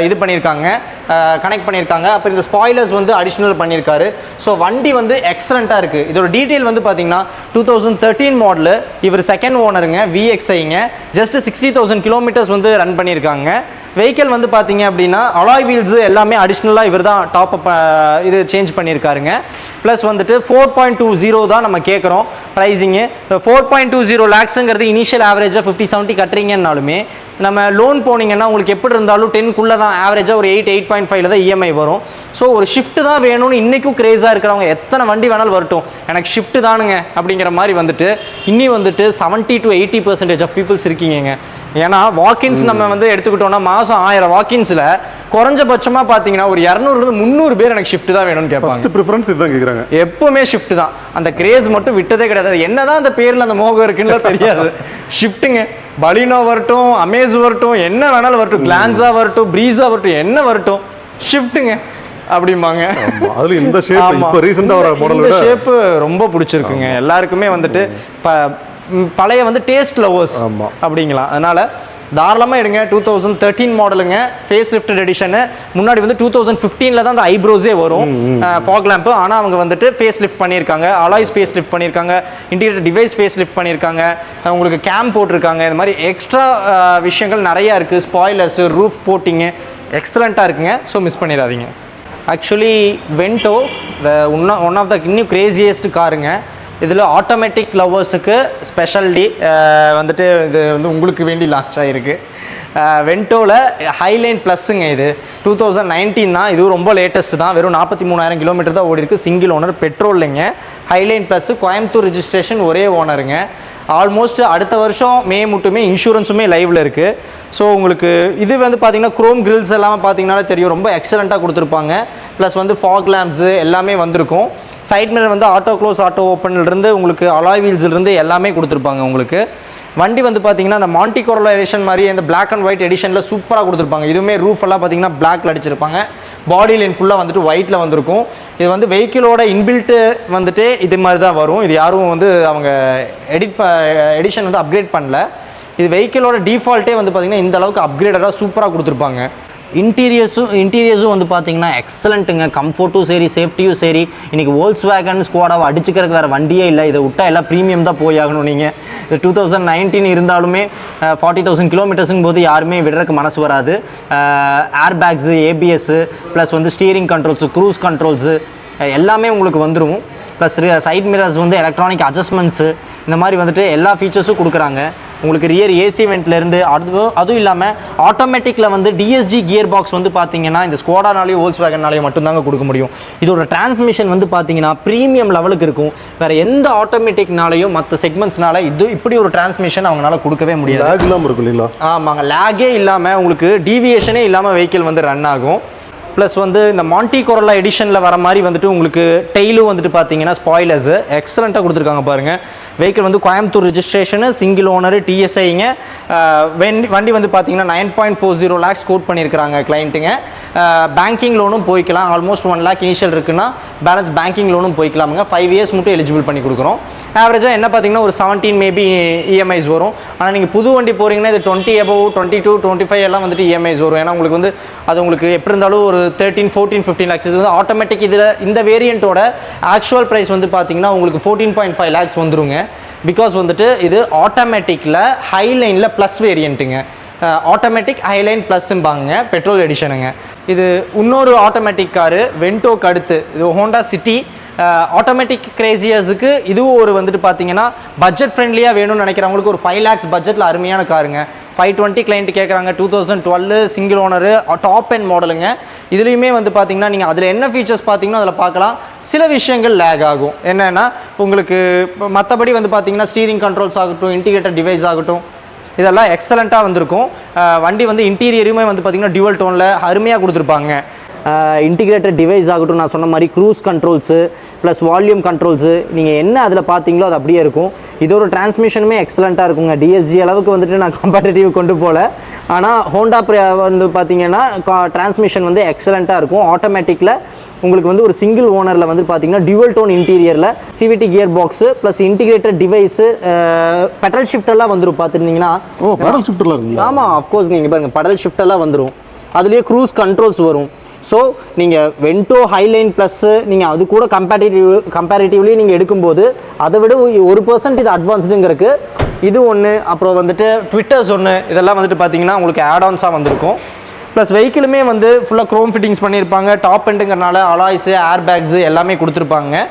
இது பண்ணியிருக்காங்க, கனெக்ட் பண்ணியிருக்காங்க. அப்போ இந்த ஸ்பாய்லர்ஸ் வந்து அடிஷ்னல் பண்ணியிருக்காரு. ஸோ வண்டி வந்து எக்ஸலண்ட்டாக இருக்குது. இதோட டீட்டெயில் வந்து பார்த்தீங்கன்னா 2013 மாடலு. இவர் செகண்ட் ஓனருங்க, VXIங்க. ஜஸ்ட் 60,000 கிலோமீட்டர்ஸ் வந்து ரன் பண்ணியிருக்காங்க. வெஹிக்கிள் வந்து பார்த்தீங்க அப்படின்னா அலாய் வீல்ஸு எல்லாமே அடிஷ்னலாக இவர் தான் டாப் அப் இது சேஞ்ச் பண்ணியிருக்காருங்க. ப்ளஸ் வந்துட்டு 4.20 தான் நம்ம கேட்குறோம் ப்ரைஸிங்கு. 4.20 லேக்ஸுங்கிறது இனிஷியல் ஆவரேஜாக 50-70 கட்டுறீங்கன்னாலுமே நம்ம லோன் போனீங்கன்னா உங்களுக்கு எப்படி இருந்தாலும் 10க்குள்ளே தான் ஆவரேஜாக ஒரு 8.5 தான் இஎம்ஐ வரும். ஸோ ஒரு ஷிஃப்ட் தான் வேணும்னு இன்றைக்கும் க்ரேஸாக இருக்கிறவங்க எத்தனை வண்டி வேணாலும் வரட்டும், எனக்கு ஷிஃப்ட் தானுங்க அப்படிங்கிற மாதிரி வந்துட்டு இன்னி வந்துட்டு 70 to 80% ஆஃப் பீப்புள்ஸ் இருக்கீங்க. ஏன்னா வாக்கின்ஸ் நம்ம வந்து எடுத்துக்கிட்டோம்னா மாதம் 1000 வாக்கின்ஸில் குறைஞ்சபட்சமாக பார்த்தீங்கன்னா ஒரு 200-300 பேர் எனக்கு ஷிஃப்ட் தான் வேணும்னு கேட்பாங்க. ப்ரிஃபரன்ஸ் இதுதான் கேட்குறாங்க. எப்பவுமே ஷிஃப்ட் தான். அந்த கிரேஸ் மட்டும் விட்டதே கிடையாது. என்னதான் அந்த பேரில் அந்த மோகம் இருக்குன்னு தெரியாது. ஷிஃப்ட்டுங்க. பலினோ வரட்டும், அமேஸ் வரட்டும், என்ன வேணாலும் வரட்டும், கிளான்ஸா வரட்டும், ப்ரீஸா வரட்டும், என்ன வரட்டும், ஷிஃப்ட்டுங்க அப்படிம்பாங்க. அதுல இந்த ஷேப் இப்போ ரீசெண்டா வர மாடல் இந்த ஷேப் ரொம்ப பிடிச்சிருக்குங்க எல்லாருக்குமே. வந்துட்டு பழைய வந்து டேஸ்ட் லவர்ஸ் அப்படிங்களா, அதனால தாராளமாக எடுங்க. 2013 மாடலுங்க, ஃபேஸ் லிஃப்டட் எடிஷனு. முன்னாடி வந்து 2015 தான் அந்த ஐப்ரோஸே வரும், ஃபாக் லேம்ப்பு. ஆனால் அவங்க வந்துட்டு ஃபேஸ் லிஃப்ட் பண்ணியிருக்காங்க, அலாய்ஸ் ஃபேஸ் லிஃப்ட் பண்ணியிருக்காங்க, இன்டீரியர் டிவைஸ் ஃபேஸ் லிஃப்ட் பண்ணியிருக்காங்க, உங்களுக்கு கேம் போட்டிருக்காங்க. இது மாதிரி எக்ஸ்ட்ரா விஷயங்கள் நிறையா இருக்குது. ஸ்பாய்லர்ஸு, ரூஃப் போட்டிங்கு எக்ஸலண்ட்டாக இருக்குங்க. ஸோ மிஸ் பண்ணிடாதீங்க. Actually Vento one of the இன்னும் கிரேசியஸ்ட் காருங்க. இதில் ஆட்டோமேட்டிக் லவ்வர்ஸுக்கு ஸ்பெஷாலிட்டி வந்துட்டு இது வந்து உங்களுக்கு வேண்டி லான்ச் ஆகிருக்கு. வென்டோவில் ஹைலைன் ப்ளஸ்ஸுங்க. இது 2019 தான். இதுவும் ரொம்ப லேட்டஸ்ட் தான். வெறும் 43,000 கிலோமீட்டர் தான் ஓடி இருக்குது. சிங்கிள் ஓனர், பெட்ரோல்லைங்க. ஹைலைன் ப்ளஸ்ஸு, கோயம்புத்தூர் ரிஜிஸ்ட்ரேஷன், ஒரே ஓனருங்க. ஆல்மோஸ்ட் அடுத்த வருஷம் மே மட்டுமே இன்சூரன்ஸுமே லைவில் இருக்குது. ஸோ உங்களுக்கு இது வந்து பார்த்தீங்கன்னா குரோம் கிரில்ஸ் எல்லாமே பார்த்தீங்கன்னாலே தெரியும், ரொம்ப எக்ஸலண்ட்டாக கொடுத்துருப்பாங்க. ப்ளஸ் வந்து ஃபாக் லேம்ப்ஸு எல்லாமே வந்திருக்கும். சைட் மிரர் வந்து ஆட்டோ க்ளோஸ் ஆட்டோ ஓப்பன்லேருந்து உங்களுக்கு அலாய் வீல்ஸ்லேருந்து எல்லாமே கொடுத்துருப்பாங்க. உங்களுக்கு வண்டி வந்து பார்த்தீங்கன்னா அந்த மாண்டி கொரோலா எடிஷன் மாதிரி இந்த பிளாக் அண்ட் ஒயிட் எடிஷனில் சூப்பராக கொடுத்துருப்பாங்க. இதுவுமே ரூஃப் எல்லாம் பார்த்தீங்கன்னா பிளாக்ல அடிச்சிருப்பாங்க. பாடி லைன் ஃபுல்லாக வந்துட்டு ஒயிட்டில் வந்திருக்கும். இது வந்து வெஹிக்கிளோட இன்பில்ட்டு வந்துட்டு இது மாதிரி தான் வரும். இது யாரும் வந்து அவங்க எடிஷன் வந்து அப்கிரேட் பண்ணல. இது வெஹிக்கிளோட டிஃபால்ட்டே வந்து பார்த்தீங்கன்னா இந்த அளவுக்கு அப்கிரேடடாக சூப்பராக கொடுத்துருப்பாங்க. இன்டீரியர்ஸும் வந்து பார்த்தீங்கன்னா எக்ஸலண்ட்டுங்க. கம்ஃபர்ட்டும் சரி, சேஃப்டியும் சரி. இன்றைக்கி வோல்க்ஸ்வேகன் ஸ்குவாடாவை அடிச்சுக்கிறதுக்கு வேறு வண்டியே இல்லை. இதை விட்டால் எல்லாம் ப்ரீமியம் தான் போய் ஆகணும். நீங்கள் இது 2019 இருந்தாலுமே 40,000 கிலோமீட்டர்ஸுங்கும் போது யாருமே விடுறதுக்கு மனசு வராது. ஏர் பேக்ஸு, ஏபிஎஸ்ஸு, ப்ளஸ் வந்து ஸ்டீரிங் கண்ட்ரோல்ஸு, க்ரூஸ் கண்ட்ரோல்ஸு எல்லாமே உங்களுக்கு வந்துடும். ப்ளஸ் சைட் மிரர்ஸ் வந்து எலக்ட்ரானிக் அட்ஜஸ்ட்மெண்ட்ஸு இந்த மாதிரி வந்துட்டு எல்லா ஃபீச்சர்ஸும் கொடுக்குறாங்க. உங்களுக்கு ரியர் ஏசி வெண்ட்லேருந்து அதுவும் இல்லாமல் ஆட்டோமேட்டிக்கில் வந்து டிஎஸ்ஜி கியர் பாக்ஸ் வந்து பார்த்தீங்கன்னா இந்த ஸ்கோடானாலேயும் வோல்க்ஸ்வேகன்னாலேயும் மட்டும்தாங்க கொடுக்க முடியும். இதோட டிரான்ஸ்மிஷன் வந்து பார்த்தீங்கன்னா ப்ரீமியம் லெவலுக்கு இருக்கும். வேறு எந்த ஆட்டோமேட்டிக்னாலையும் மற்ற செக்மெண்ட்ஸ்னால இப்படி ஒரு டிரான்ஸ்மிஷன் அவங்களால கொடுக்கவே முடியாது. ஆமாங்க, லேகே இல்லாமல் உங்களுக்கு டீவியேஷனே இல்லாமல் வெஹிக்கிள் வந்து ரன் ஆகும். ப்ளஸ் வந்து இந்த மாண்டி கொரோலா எடிஷனில் வர மாதிரி வந்துட்டு உங்களுக்கு டெய்லும் வந்துட்டு பார்த்தீங்கன்னா ஸ்பாய்லர்ஸு எக்ஸலண்ட்டாக கொடுத்துருக்காங்க பாருங்கள். வெஹிக்கிள் வந்து கோயம்புத்தூர் ரிஜிஸ்ட்ரேஷனு, சிங்கிள் ஓனரு, டிஎஸ்ஐங்க. வண்டி வந்து பார்த்தீங்கன்னா 9.40 lakhs கோட் பண்ணியிருக்கிறாங்க கிளைண்ட்டுங்க. பேங்கிங் லோனும் போய்க்கலாம். ஆல்மோஸ்ட் 1 lakh இனிஷியல் இருக்குன்னா பேலன்ஸ் பேங்கிங் லோனும் போய்க்கலாமுங்க. 5 years மட்டும் எலிஜிபிள் பண்ணி கொடுக்குறோம். ஆவரேஜாக என்ன பார்த்தீங்கன்னா ஒரு 17 மேபி இஎம்ஐஸ் வரும். ஆனால் நீங்கள் புது வண்டி போகிறீங்கன்னா இது 20 above 22 25 எல்லாம் வந்துட்டு இஎம்ஐஸ் வரும். ஏன்னா உங்களுக்கு வந்து அது உங்களுக்கு எப்படி இருந்தாலும் ஒரு 13 14 15 lakhs. இது வந்து ஆட்டோமேட்டிக். இதில் இந்த வேரியண்ட்டோட ஆக்சுவல் ப்ரைஸ் வந்து பார்த்தீங்கன்னா உங்களுக்கு 14.5 lakhs வந்துருங்க. பிகாஸ் வந்துட்டு இது ஆட்டோமேட்டிக்கில் ஹைலைனில் ப்ளஸ் வேரியண்ட்டுங்க. ஆட்டோமேட்டிக் ஹைலைன் ப்ளஸ்ஸும்பாங்க, பெட்ரோல் எடிஷனுங்க. இது இன்னொரு ஆட்டோமேட்டிக் காரு வென்டோக்கு அடுத்து இது ஹோண்டா சிட்டி. ஆட்டோமேட்டிக் கிரேசியர்ஸுக்கு இதுவும் ஒரு வந்துட்டு பார்த்தீங்கன்னா பட்ஜெட் ஃப்ரெண்ட்லியாக வேணும்னு நினைக்கிறவங்களுக்கு ஒரு 5 lakhs பட்ஜெட்டில் அருமையான காருங்க. 520 கிளைண்ட் கேட்குறாங்க. 2012 சிங்கிள் ஓனரு, டாப் எண்ட் மாடலுங்க. இதுலேயுமே வந்து பார்த்தீங்கன்னா நீங்கள் அதில் என்ன ஃபீச்சர்ஸ் பார்த்தீங்கன்னா அதில் பார்க்கலாம். சில விஷயங்கள் லேக் ஆகும். என்னென்னா உங்களுக்கு மற்றபடி வந்து பார்த்தீங்கன்னா ஸ்டீரிங் கண்ட்ரோல்ஸ் ஆகட்டும், இன்டிகிரேட்டட் டிவைஸ் ஆகட்டும், இதெல்லாம் எக்ஸலண்ட்டாக வந்திருக்கும். வண்டி வந்து இன்டீரியருமே வந்து பார்த்தீங்கன்னா டியூவல் டோனில் அருமையாக கொடுத்துருப்பாங்க. இன்டிகிரேட்டட் டிவைஸ் ஆகட்டும், நான் சொன்ன மாதிரி cruise controls plus volume controls நீங்கள் என்ன அதில் பார்த்தீங்களோ அது அப்படியே இருக்கும். இதோட டிரான்ஸ்மிஷனுமே எக்ஸலண்ட்டாக இருக்குங்க. டிஎஸ்ஜி அளவுக்கு வந்துட்டு நான் கம்பேட்டிட்டிவ் கொண்டு போகல. ஆனால் ஹோண்டா வந்து பார்த்தீங்கன்னா டிரான்ஸ்மிஷன் வந்து எக்ஸலண்ட்டாக இருக்கும். ஆட்டோமேட்டிக்கில் உங்களுக்கு வந்து ஒரு சிங்கிள் ஓனரில் வந்து பார்த்தீங்கன்னா டியூவல் டோன் இன்டீரியரில் CVT gear box plus integrated device, paddle ஷிஃப்டெல்லாம் வந்துடும். பார்த்துருந்தீங்கன்னா ஆமாம், அஃப்கோர்ஸ் நீங்கள் பாருங்கள் பெடல் ஷிஃப்டெல்லாம் வந்துடும். அதுலேயே க்ரூஸ் கண்ட்ரோல்ஸ் வரும். ஸோ நீங்கள் வென்டோ ஹைலைன் ப்ளஸ்ஸு நீங்கள் அது கூட கம்பேரிட்டிவ்லி நீங்கள் எடுக்கும்போது அதை விட 1% இது அட்வான்ஸ்டுங்கிறதுக்கு இது ஒன்று. அப்புறம் வந்துட்டு ட்விட்டர்ஸ் ஒன்று, இதெல்லாம் வந்துட்டு பார்த்தீங்கன்னா உங்களுக்கு ஆட்-ஆன்ஸாக வந்திருக்கும். ப்ளஸ் வெஹிக்கிளுமே வந்து ஃபுல்லாக க்ரோம் ஃபிட்டிங்ஸ் பண்ணியிருப்பாங்க. டாப் எண்டுங்கிறனால அலாய்ஸு, ஏர் பேக்ஸு எல்லாமே கொடுத்துருப்பாங்க.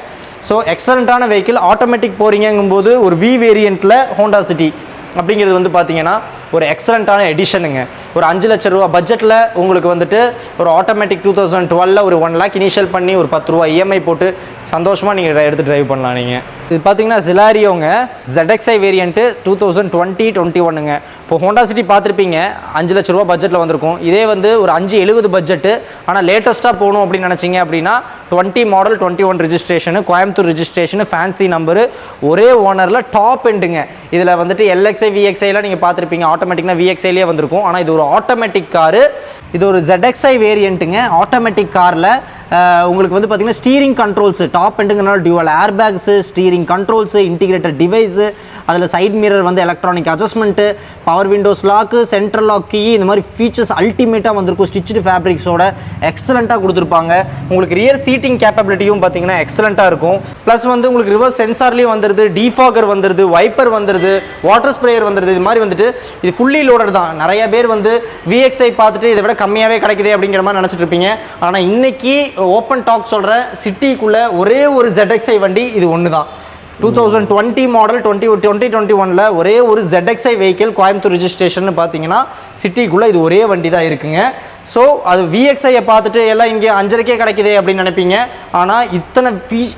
ஸோ எக்ஸலண்ட்டான வெஹிக்கிள். ஆட்டோமேட்டிக் போகிறீங்கும்போது ஒரு வி வேரியண்ட்டில் ஹோண்டா சிட்டி அப்படிங்கிறது வந்து பார்த்தீங்கன்னா ஒரு எக்ஸலண்ட்டான எடிஷனுங்க. ஒரு 5 லட்ச ரூபா பட்ஜெட்டில் உங்களுக்கு வந்துட்டு ஒரு ஆட்டோமேட்டிக் 2012 ஒரு 1 lakh இனிஷியல் பண்ணி ஒரு 10 ரூபா இஎம்ஐ போட்டு சந்தோஷமாக நீங்கள் எடுத்து ட்ரைவ் பண்ணலாம். நீங்கள் இது பார்த்தீங்கன்னா சிலாரியோங்க ZXi வேரியண்ட்டு 2020-21ங்க. இப்போ ஹோண்டா சிட்டி பார்த்துருப்பீங்க, 5 லட்ச ரூபா பட்ஜெட்டில் வந்திருக்கும். இதே வந்து ஒரு 570 பட்ஜெட்டு. ஆனால் லேட்டஸ்ட்டாக போகணும் அப்படின்னு நினச்சிங்க அப்படின்னா 20 மாடல் 21 ரிஜிஸ்ட்ரேஷனு, கோயம்புத்தூர் ரிஜிஸ்ட்ரேஷனு, ஃபேன்சி நம்பரு, ஒரே ஓனரில் டாப் எண்டுங்க. இதில் வந்துட்டு LXi VXiலாம் நீங்கள் பார்த்துருப்பீங்க. ஆட்டோமேட்டிக்னா VXiலேயே வந்திருக்கும். ஆனால் இது ஒரு ஆட்டோமேட்டிக் காரு. இது ஒரு ZXi வேரியண்ட்டுங்க. ஆட்டோமேட்டிக் காரில் உங்களுக்கு வந்து பார்த்தீங்கன்னா ஸ்டீரிங் கண்ட்ரோல்ஸு டாப் எண்டுங்கனால dual air bags, steering controls, integrated device, அதில் சைட் மிரர் வந்து electronic adjustment, power windows lock, central lock key, இந்த மாதிரி ஃபீச்சர்ஸ் அல்டிமேட்டாக வந்திருக்கும். ஸ்டிச்சு ஃபேப்ரிக்ஸோட எக்ஸலண்ட்டாக கொடுத்துருப்பாங்க. உங்களுக்கு ரியர் சீட்டிங் கேப்பபிலிட்டியும் பார்த்தீங்கன்னா எக்ஸலண்ட்டாக இருக்கும். ப்ளஸ் வந்து உங்களுக்கு ரிவர்ஸ் சென்சார்லேயும் வந்துடுது, டிஃபாகர் வந்துடுது, வைப்பர் வந்துடுது, வாட்டர் ஸ்ப்ரேயர் வந்துடுது. இது மாதிரி வந்துட்டு இது ஃபுல்லி லோடட் தான். நிறைய பேர் வந்து VXi பார்த்துட்டு இதை விட கம்மியாகவே கிடைக்குது அப்படிங்கிற மாதிரி நினச்சிட்டு இருப்பீங்க. ஆனால் இன்னைக்கு ஓப்பன் டாக் சொல்கிற சிட்டிக்குள்ளே ஒரே ஒரு ZXi வண்டி இது ஒன்று தான். 2020 மாடல் 2021 ஒரே ஒரு ZXi வெஹிக்கிள் கோயம்புத்தூர் ரிஜிஸ்ட்ரேஷன் பார்த்தீங்கன்னா சிட்டிக்குள்ளே இது ஒரே வண்டி தான் இருக்குங்க. ஸோ அது VXIயை பார்த்துட்டு எல்லாம் இங்கே 5,500 கிடைக்குதே அப்படின்னு நினைப்பீங்க. ஆனால் இத்தனை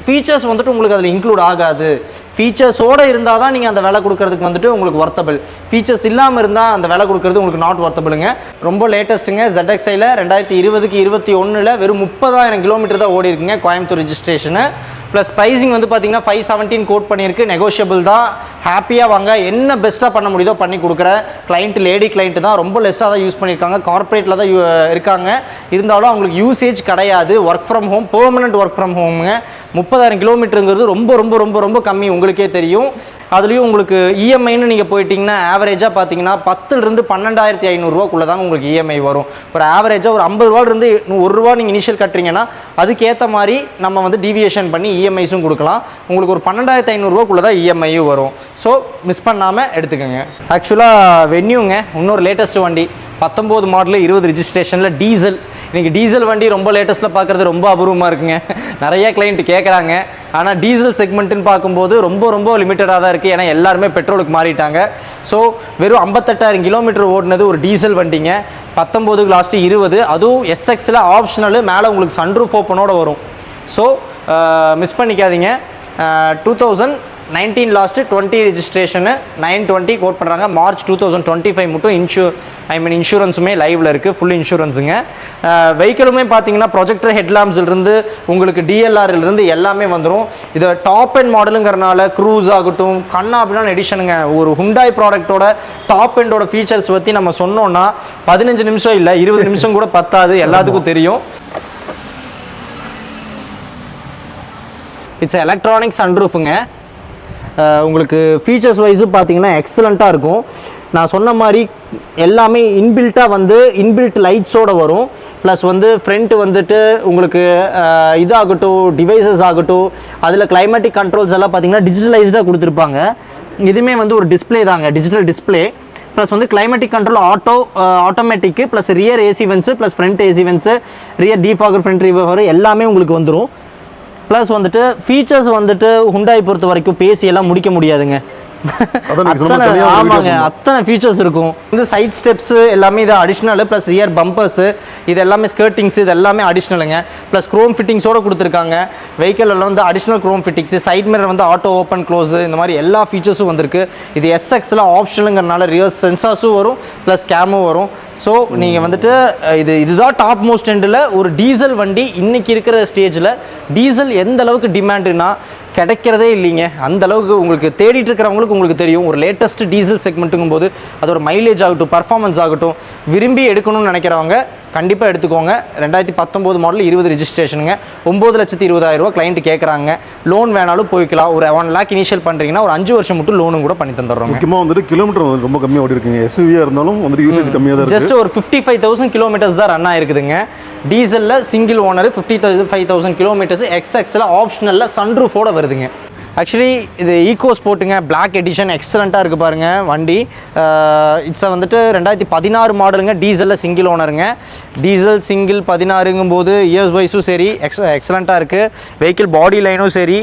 ஃபீச்சர்ஸ் வந்துட்டு உங்களுக்கு அதில் இன்க்ளூட் ஆகாது. ஃபீச்சர்ஸோடு இருந்தால் தான் நீங்கள் அந்த விலை கொடுக்கறதுக்கு வந்துட்டு உங்களுக்கு ஒர்த்தபிள். ஃபீச்சர்ஸ் இல்லாமல் இருந்தால் அந்த விலை கொடுக்கறது உங்களுக்கு நாட் ஒர்த்தபிளுங்க. ரொம்ப லேட்டஸ்ட்டுங்க ZXIயில் 2020-21 வெறும் 30,000 கிலோமீட்டர் தான் ஓடி இருக்குங்க கோயம்புத்தூர் ரிஜிஸ்ட்ரேஷனு. ப்ளஸ் ப்ரைஸிங் வந்து பார்த்தீங்கன்னா 517 கோட் பண்ணியிருக்கு. நெகோஷியபிள் தான். ஹாப்பியாக வாங்க. என்ன பெஸ்ட்டாக பண்ண முடியுதோ பண்ணி கொடுக்குற கிளைண்ட் லேடி கிளைண்ட் தான். ரொம்ப லெஸ்ஸாக தான் யூஸ் பண்ணியிருக்காங்க. கார்ப்பரேட்டில் தான் இருக்காங்க. இருந்தாலும் அவங்களுக்கு யூசேஜ் கிடையாது. Work from home, permanent work from ஹோமுங்க. 30,000 கிலோமீட்டருங்கிறது ரொம்ப ரொம்ப ரொம்ப ரொம்ப கம்மி, உங்களுக்கே தெரியும். அதுலேயும் உங்களுக்கு இஎம்ஐன்னு நீங்கள் போயிட்டீங்கன்னா ஆவரேஜாக பார்த்தீங்கன்னா 10,000 12,500 தாங்க உங்களுக்கு இஎம்ஐ வரும். ஒரு ஆவரேஜாக ஒரு 50 ரூபாயிலிருந்து ₹1 நீங்கள் இனிஷியல் கட்டுறீங்கன்னா அதுக்கேற்ற மாதிரி நம்ம வந்து டீவியேஷன் பண்ணி இஎம்ஐஸும் கொடுக்கலாம். உங்களுக்கு ஒரு 12,500 தான் இஎம்ஐயும் வரும். ஸோ மிஸ் பண்ணாமல் எடுத்துக்கோங்க. ஆக்சுவலாக வென்யூங்க இன்னொரு லேட்டஸ்ட் வண்டி 19 மாடல் 20 ரிஜிஸ்ட்ரேஷனில் டீசல். இன்றைக்கி டீசல் வண்டி ரொம்ப லேட்டஸ்ட்டில் பார்க்குறது ரொம்ப அபூர்வமாக இருக்குங்க. நிறைய கிளைண்ட் கேட்குறாங்க. ஆனால் டீசல் செக்மெண்ட்டுன்னு பார்க்கும்போது ரொம்ப ரொம்ப லிமிட்டடாக தான் இருக்குது. ஏன்னா எல்லாருமே பெட்ரோலுக்கு மாறிட்டாங்க. ஸோ வெறும் 58,000 கிலோமீட்டர் ஓடினது ஒரு டீசல் வண்டிங்க. 19 லாஸ்ட்டு 20, அதுவும் SXல ஆப்ஷனலு, மேலே உங்களுக்கு சன்ரூஃப் ஓப்பனோட வரும். ஸோ மிஸ் பண்ணிக்காதீங்க. 2019 லாஸ்ட்டு 20 ரிஜிஸ்ட்ரேஷனு 920 கோட் பண்ணுறாங்க. மார்ச் 2025 மட்டும் இன்சூரன்ஸுமே லைவில் இருக்குது. ஃபுல் இன்சூரன்ஸுங்க. வெஹிக்கிளுமே பார்த்தீங்கன்னா ப்ரொஜெக்டர் ஹெட்லாம்ப்ஸ்லேருந்து உங்களுக்கு DLRலேருந்து எல்லாமே வந்துடும். இது டாப் அண்ட் மாடலுங்கிறனால க்ரூஸ் ஆகட்டும் கண்ணா அப்படின்னா எடிஷனுங்க. ஒரு ஹுண்டாய் ப்ராடக்ட்டோட டாப் எண்டோட ஃபீச்சர்ஸ் பற்றி நம்ம சொன்னோன்னா 15 நிமிஷம் இல்லை 20 நிமிஷம் கூட பத்தாது, எல்லாத்துக்கும் தெரியும். இட்ஸ் எலக்ட்ரானிக் சன்ரூஃபுங்க. உங்களுக்கு ஃபீச்சர்ஸ் வைஸு பார்த்தீங்கன்னா எக்ஸலண்ட்டாக இருக்கும். நான் சொன்ன மாதிரி எல்லாமே இன்பில்ட்டாக வந்து இன்பில்ட் லைட்ஸோடு வரும். ப்ளஸ் வந்து ஃப்ரண்ட் வந்துட்டு உங்களுக்கு இதாகட்டும் டிவைசஸ் ஆகட்டும் அதில் கிளைமேட்டிக் கண்ட்ரோல்ஸ் எல்லாம் பார்த்தீங்கன்னா டிஜிட்டலைஸ்டாக கொடுத்துருப்பாங்க. இதுவுமே வந்து ஒரு டிஸ்பிளே தாங்க, டிஜிட்டல் டிஸ்பிளே. ப்ளஸ் வந்து climatic control automatic plus rear AC vents plus front AC vents rear defogger front ரிவர்வர் எல்லாமே உங்களுக்கு வந்துடும். ப்ளஸ் வந்துட்டு ஃபீச்சர்ஸ் வந்துட்டு ஹுண்டாய் பொறுத்த வரைக்கும் பேசியெல்லாம் முடிக்க முடியாதுங்க. ஆமாங்க, அத்தனை ஃபீச்சர்ஸ் இருக்கும். இந்த சைட் ஸ்டெப்ஸு எல்லாமே இது அடிஷ்னல். ப்ளஸ் ரியர் பம்பர்ஸு இது எல்லாமே ஸ்கர்ட்டிங்ஸ் இது எல்லாமே அடிஷ்னலுங்க. ப்ளஸ் க்ரோம் ஃபிட்டிங்ஸோடு கொடுத்துருக்காங்க. வெஹிக்கிள் எல்லாம் வந்து additional chrome fittings, side mirror வந்து ஆட்டோ ஓப்பன் க்ளோஸு, இந்த மாதிரி எல்லா ஃபீச்சர்ஸும் வந்திருக்கு. இது SXல ஆப்ஷனுங்கிறனால ரியர் சென்சார்ஸும் வரும் ப்ளஸ் கேமும் வரும். ஸோ நீங்கள் வந்துட்டு இதுதான் டாப் மோஸ்ட் எண்டில் ஒரு டீசல் வண்டி. இன்றைக்கி இருக்கிற ஸ்டேஜில் டீசல் எந்த அளவுக்கு டிமாண்டுனா கிடைக்கிறதே இல்லைங்க. அந்த அளவுக்கு உங்களுக்கு தேடிட்டு இருக்கிறவங்களுக்கு உங்களுக்கு தெரியும். ஒரு லேட்டஸ்ட் டீசல் செக்மெண்ட்டுங்கும் போது அதோட மைலேஜ் ஆகட்டும் பர்ஃபார்மன்ஸ் ஆகட்டும் விரும்பி எடுக்கணும்னு நினைக்கிறவங்க கண்டிப்பாக எடுத்துக்கோங்க. 2019 மாடல் 20 ரிஜிஸ்ட்ரேஷனுங்க. 9,20,000 கிளைண்ட் கேட்குறாங்க. லோன் வேணாலும் போய்க்கலாம். ஒரு 1 lakh இனிஷியல் பண்ணுறீங்கன்னா ஒரு 5 வருஷம் மட்டும் லோனும் கூட பண்ணி தந்துடுறோம். முக்கியமாக வந்துட்டு கிலோமீட்டர் வந்து ரொம்ப கம்மியாக ஓடி இருக்குங்க. SUV இருந்தாலும் வந்துட்டு யூசேஜ் கம்மியாக தான் ஜஸ்ட் ஒரு 55,000 கிலோமீட்டர்ஸ் தான் ரன் ஆயிருக்குதுங்க. டீசலில் சிங்கிள் ஓனர் 55,000 கிலோமீட்டர்ஸ். XXல ஆப்ஷனலில் சன்ரூஃபோட வருதுங்க. ஆக்சுவலி இது ஈகோ ஸ்போர்ட்டுங்க, பிளாக் எடிஷன் எக்ஸலண்ட்டாக இருக்குது பாருங்கள் வண்டி. இட்ஸை வந்துட்டு 2016 மாடலுங்க. டீசலில் சிங்கிள் ஓனருங்க. டீசல் சிங்கிள் 16ங்கும் போது இயர்ஸ் வைஸும் சரி எக்ஸலண்ட்டாக இருக்குது. வெஹிக்கிள் பாடி லைனும் சரி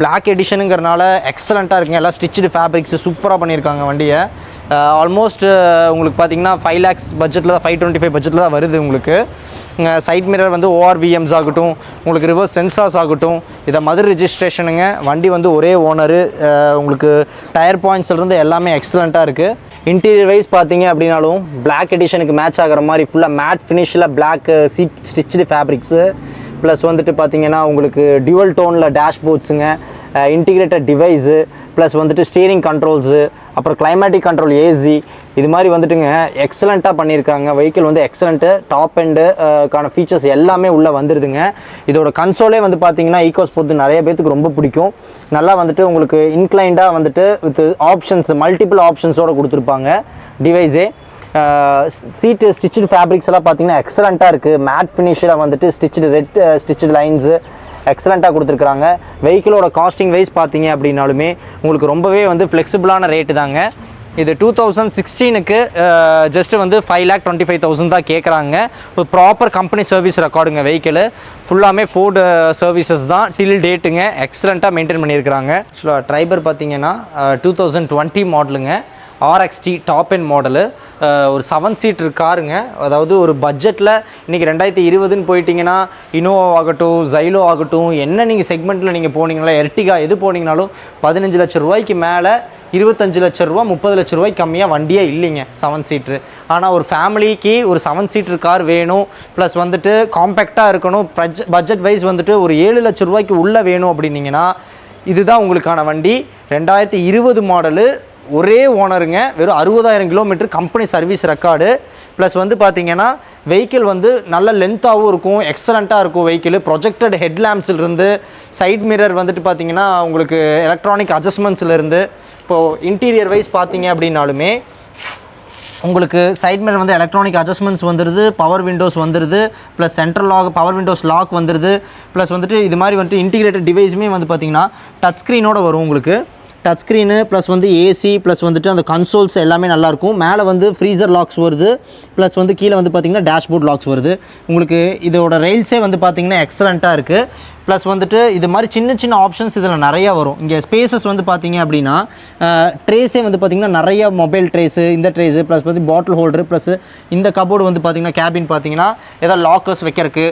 பிளாக் எடிஷனுங்கிறனால எக்ஸலண்ட்டாக இருக்குங்க. எல்லாம் ஸ்டிச்சுடு ஃபேப்ரிக்ஸு சூப்பராக பண்ணியிருக்காங்க வண்டியை. ஆல்மோஸ்ட் உங்களுக்கு பார்த்தீங்கன்னா 5 lakhs பட்ஜெட்டில் தான் 525 பட்ஜெட்டில் தான் வருது உங்களுக்கு. சைட் மிரர் வந்து ORVMs ஆகட்டும் உங்களுக்கு ரிவர்ஸ் சென்சார்ஸ் ஆகட்டும் இதை மதுரை ரிஜிஸ்ட்ரேஷனுங்க. வண்டி வந்து ஒரே ஓனரு. உங்களுக்கு டயர் பாயிண்ட்ஸ்லேருந்து எல்லாமே எக்ஸலண்ட்டாக இருக்குது. இன்டீரியர் வைஸ் பார்த்தீங்க அப்படின்னாலும் பிளாக் எடிஷனுக்கு மேட்ச் ஆகிற மாதிரி ஃபுல்லாக மேட் ஃபினிஷில் black seat stitched fabrics. Plus வந்துட்டு பார்த்தீங்கன்னா உங்களுக்கு டியூவல் டோனில் டேஷ்போர்ட்ஸுங்க, இன்டிகிரேட்டட் டிவைஸு, ப்ளஸ் வந்துட்டு ஸ்டீரிங் கண்ட்ரோல்ஸு, அப்புறம் கிளைமேட்டிக் கண்ட்ரோல் ஏசி, இது மாதிரி வந்துட்டுங்க எக்ஸலண்ட்டாக பண்ணியிருக்காங்க. வெஹிக்கிள் வந்து எக்ஸலண்ட்டு டாப் எண்டு கான ஃபீச்சர்ஸ் எல்லாமே உள்ளே வந்துடுதுங்க. இதோட கன்சோலே வந்து பார்த்தீங்கன்னா ஈகோஸ் பொறுத்து நிறைய பேத்துக்கு ரொம்ப பிடிக்கும். நல்லா வந்துட்டு உங்களுக்கு இன்க்ளைண்டாக வந்துட்டு வித் ஆப்ஷன்ஸ் மல்டிபிள் ஆப்ஷன்ஸோடு கொடுத்துருப்பாங்க டிவைஸே. சீட்டு ஸ்டிச்சுடு ஃபேப்ரிக்ஸ் எல்லாம் பார்த்தீங்கன்னா எக்ஸலண்ட்டாக இருக்குது. மேட் ஃபினிஷில் வந்துட்டு ஸ்டிச்சுடு ரெட் ஸ்டிச்சுடு லைன்ஸு எக்ஸலண்ட்டாக கொடுத்துருக்குறாங்க. வெஹிக்கிளோட காஸ்டிங் வைஸ் பார்த்தீங்க அப்படின்னாலுமே உங்களுக்கு ரொம்பவே வந்து ஃப்ளெக்சிபிளான ரேட்டு தாங்க. இது 2016க்கு ஜஸ்ட்டு வந்து 5,25,000 தான் கேட்குறாங்க. ஒரு ப்ராப்பர் கம்பெனி சர்வீஸ் ரெக்கார்டுங்க வெஹிக்கிள். ஃபுல்லாமே ஃபோர்டு சர்வீசஸ் தான் டில் டேட்டுங்க. எக்ஸலண்ட்டாக மெயின்டைன் பண்ணியிருக்கிறாங்க. ஆக்சுவலாக ட்ரைபர் பார்த்தீங்கன்னா 2020 மாடலுங்க. RXT top end model. ஒரு 7 சீட்டர் காருங்க. அதாவது ஒரு பட்ஜெட்டில் இன்றைக்கி 2020ன்னு போயிட்டிங்கன்னா இனோவா ஆகட்டும், ஜைலோ ஆகட்டும், என்ன நீங்கள் செக்மெண்ட்டில் நீங்கள் போனீங்களா, எர்டிகா எது போனீங்கனாலும் 15 லட்ச ரூபாய்க்கு மேலே 25 லட்ச ரூபா 30 லட்ச ரூபாய்க்கு கம்மியாக வண்டியே இல்லைங்க 7 சீட்ரு. ஆனால் ஒரு ஃபேமிலிக்கு ஒரு 7 சீட்டர் கார் வேணும், ப்ளஸ் வந்துட்டு காம்பேக்டாக இருக்கணும், பட்ஜெட் வைஸ் வந்துட்டு ஒரு 7 லட்ச ரூபாய்க்கு உள்ளே வேணும் அப்படின்னீங்கன்னா இதுதான் உங்களுக்கான வண்டி. 2020 மாடலு, ஒரே ஓனருங்க, வெறும் 60,000 kilometre company service record. Plus வந்து பார்த்தீங்கன்னா வெஹிக்கிள் வந்து நல்ல லென்த்தாகவும் இருக்கும், எக்ஸலண்ட்டாக இருக்கும் வெஹிக்கிள். ப்ரொஜெக்டட் ஹெட்லாம்ப்ஸ்லேருந்து சைட் மிரர் வந்துட்டு பார்த்தீங்கன்னா உங்களுக்கு எலக்ட்ரானிக் அட்ஜஸ்ட்மெண்ட்ஸ்லேருந்து இப்போது இன்டீரியர் வைஸ் பார்த்தீங்க அப்படின்னாலுமே உங்களுக்கு சைட் மிரர் வந்து எலக்ட்ரானிக் அட்ஜஸ்ட்மெண்ட்ஸ் வந்துடுது, பவர் விண்டோஸ் வந்துடுது, plus central lock, power windows lock வந்துடுது. ப்ளஸ் வந்துட்டு இது மாதிரி வந்துட்டு இன்டிகிரேட்டட் டிவைஸுமே வந்து பார்த்தீங்கன்னா டச் ஸ்க்ரீனோட வரும் உங்களுக்கு. டச் ஸ்க்ரீனு ப்ளஸ் வந்து ஏசி ப்ளஸ் வந்துட்டு அந்த கன்சோல்ஸ் எல்லாமே நல்லாயிருக்கும். மேலே வந்து ஃப்ரீசர் லாக்ஸ் வருது, ப்ளஸ் வந்து கீழே வந்து பார்த்திங்கன்னா டேஷ்போர்ட் லாக்ஸ் வருது. உங்களுக்கு இதோட ரெயில்ஸே வந்து பார்த்திங்கன்னா எக்ஸலண்ட்டாக இருக்குது. ப்ளஸ் வந்துட்டு இது மாதிரி சின்ன சின்ன ஆப்ஷன்ஸ் இதில் நிறையா வரும். இங்கே ஸ்பேசஸ் வந்து பார்த்திங்க அப்படின்னா ட்ரேஸே வந்து பார்த்திங்கன்னா நிறைய மொபைல் ட்ரேஸு, இந்த ட்ரேஸு, ப்ளஸ் வந்து பாட்டில் ஹோல்டரு, ப்ளஸ் இந்த கபோர்டு வந்து பார்த்திங்கன்னா கேபின் பார்த்திங்கன்னா ஏதாவது லாக்கர்ஸ் வைக்கிறதுக்கு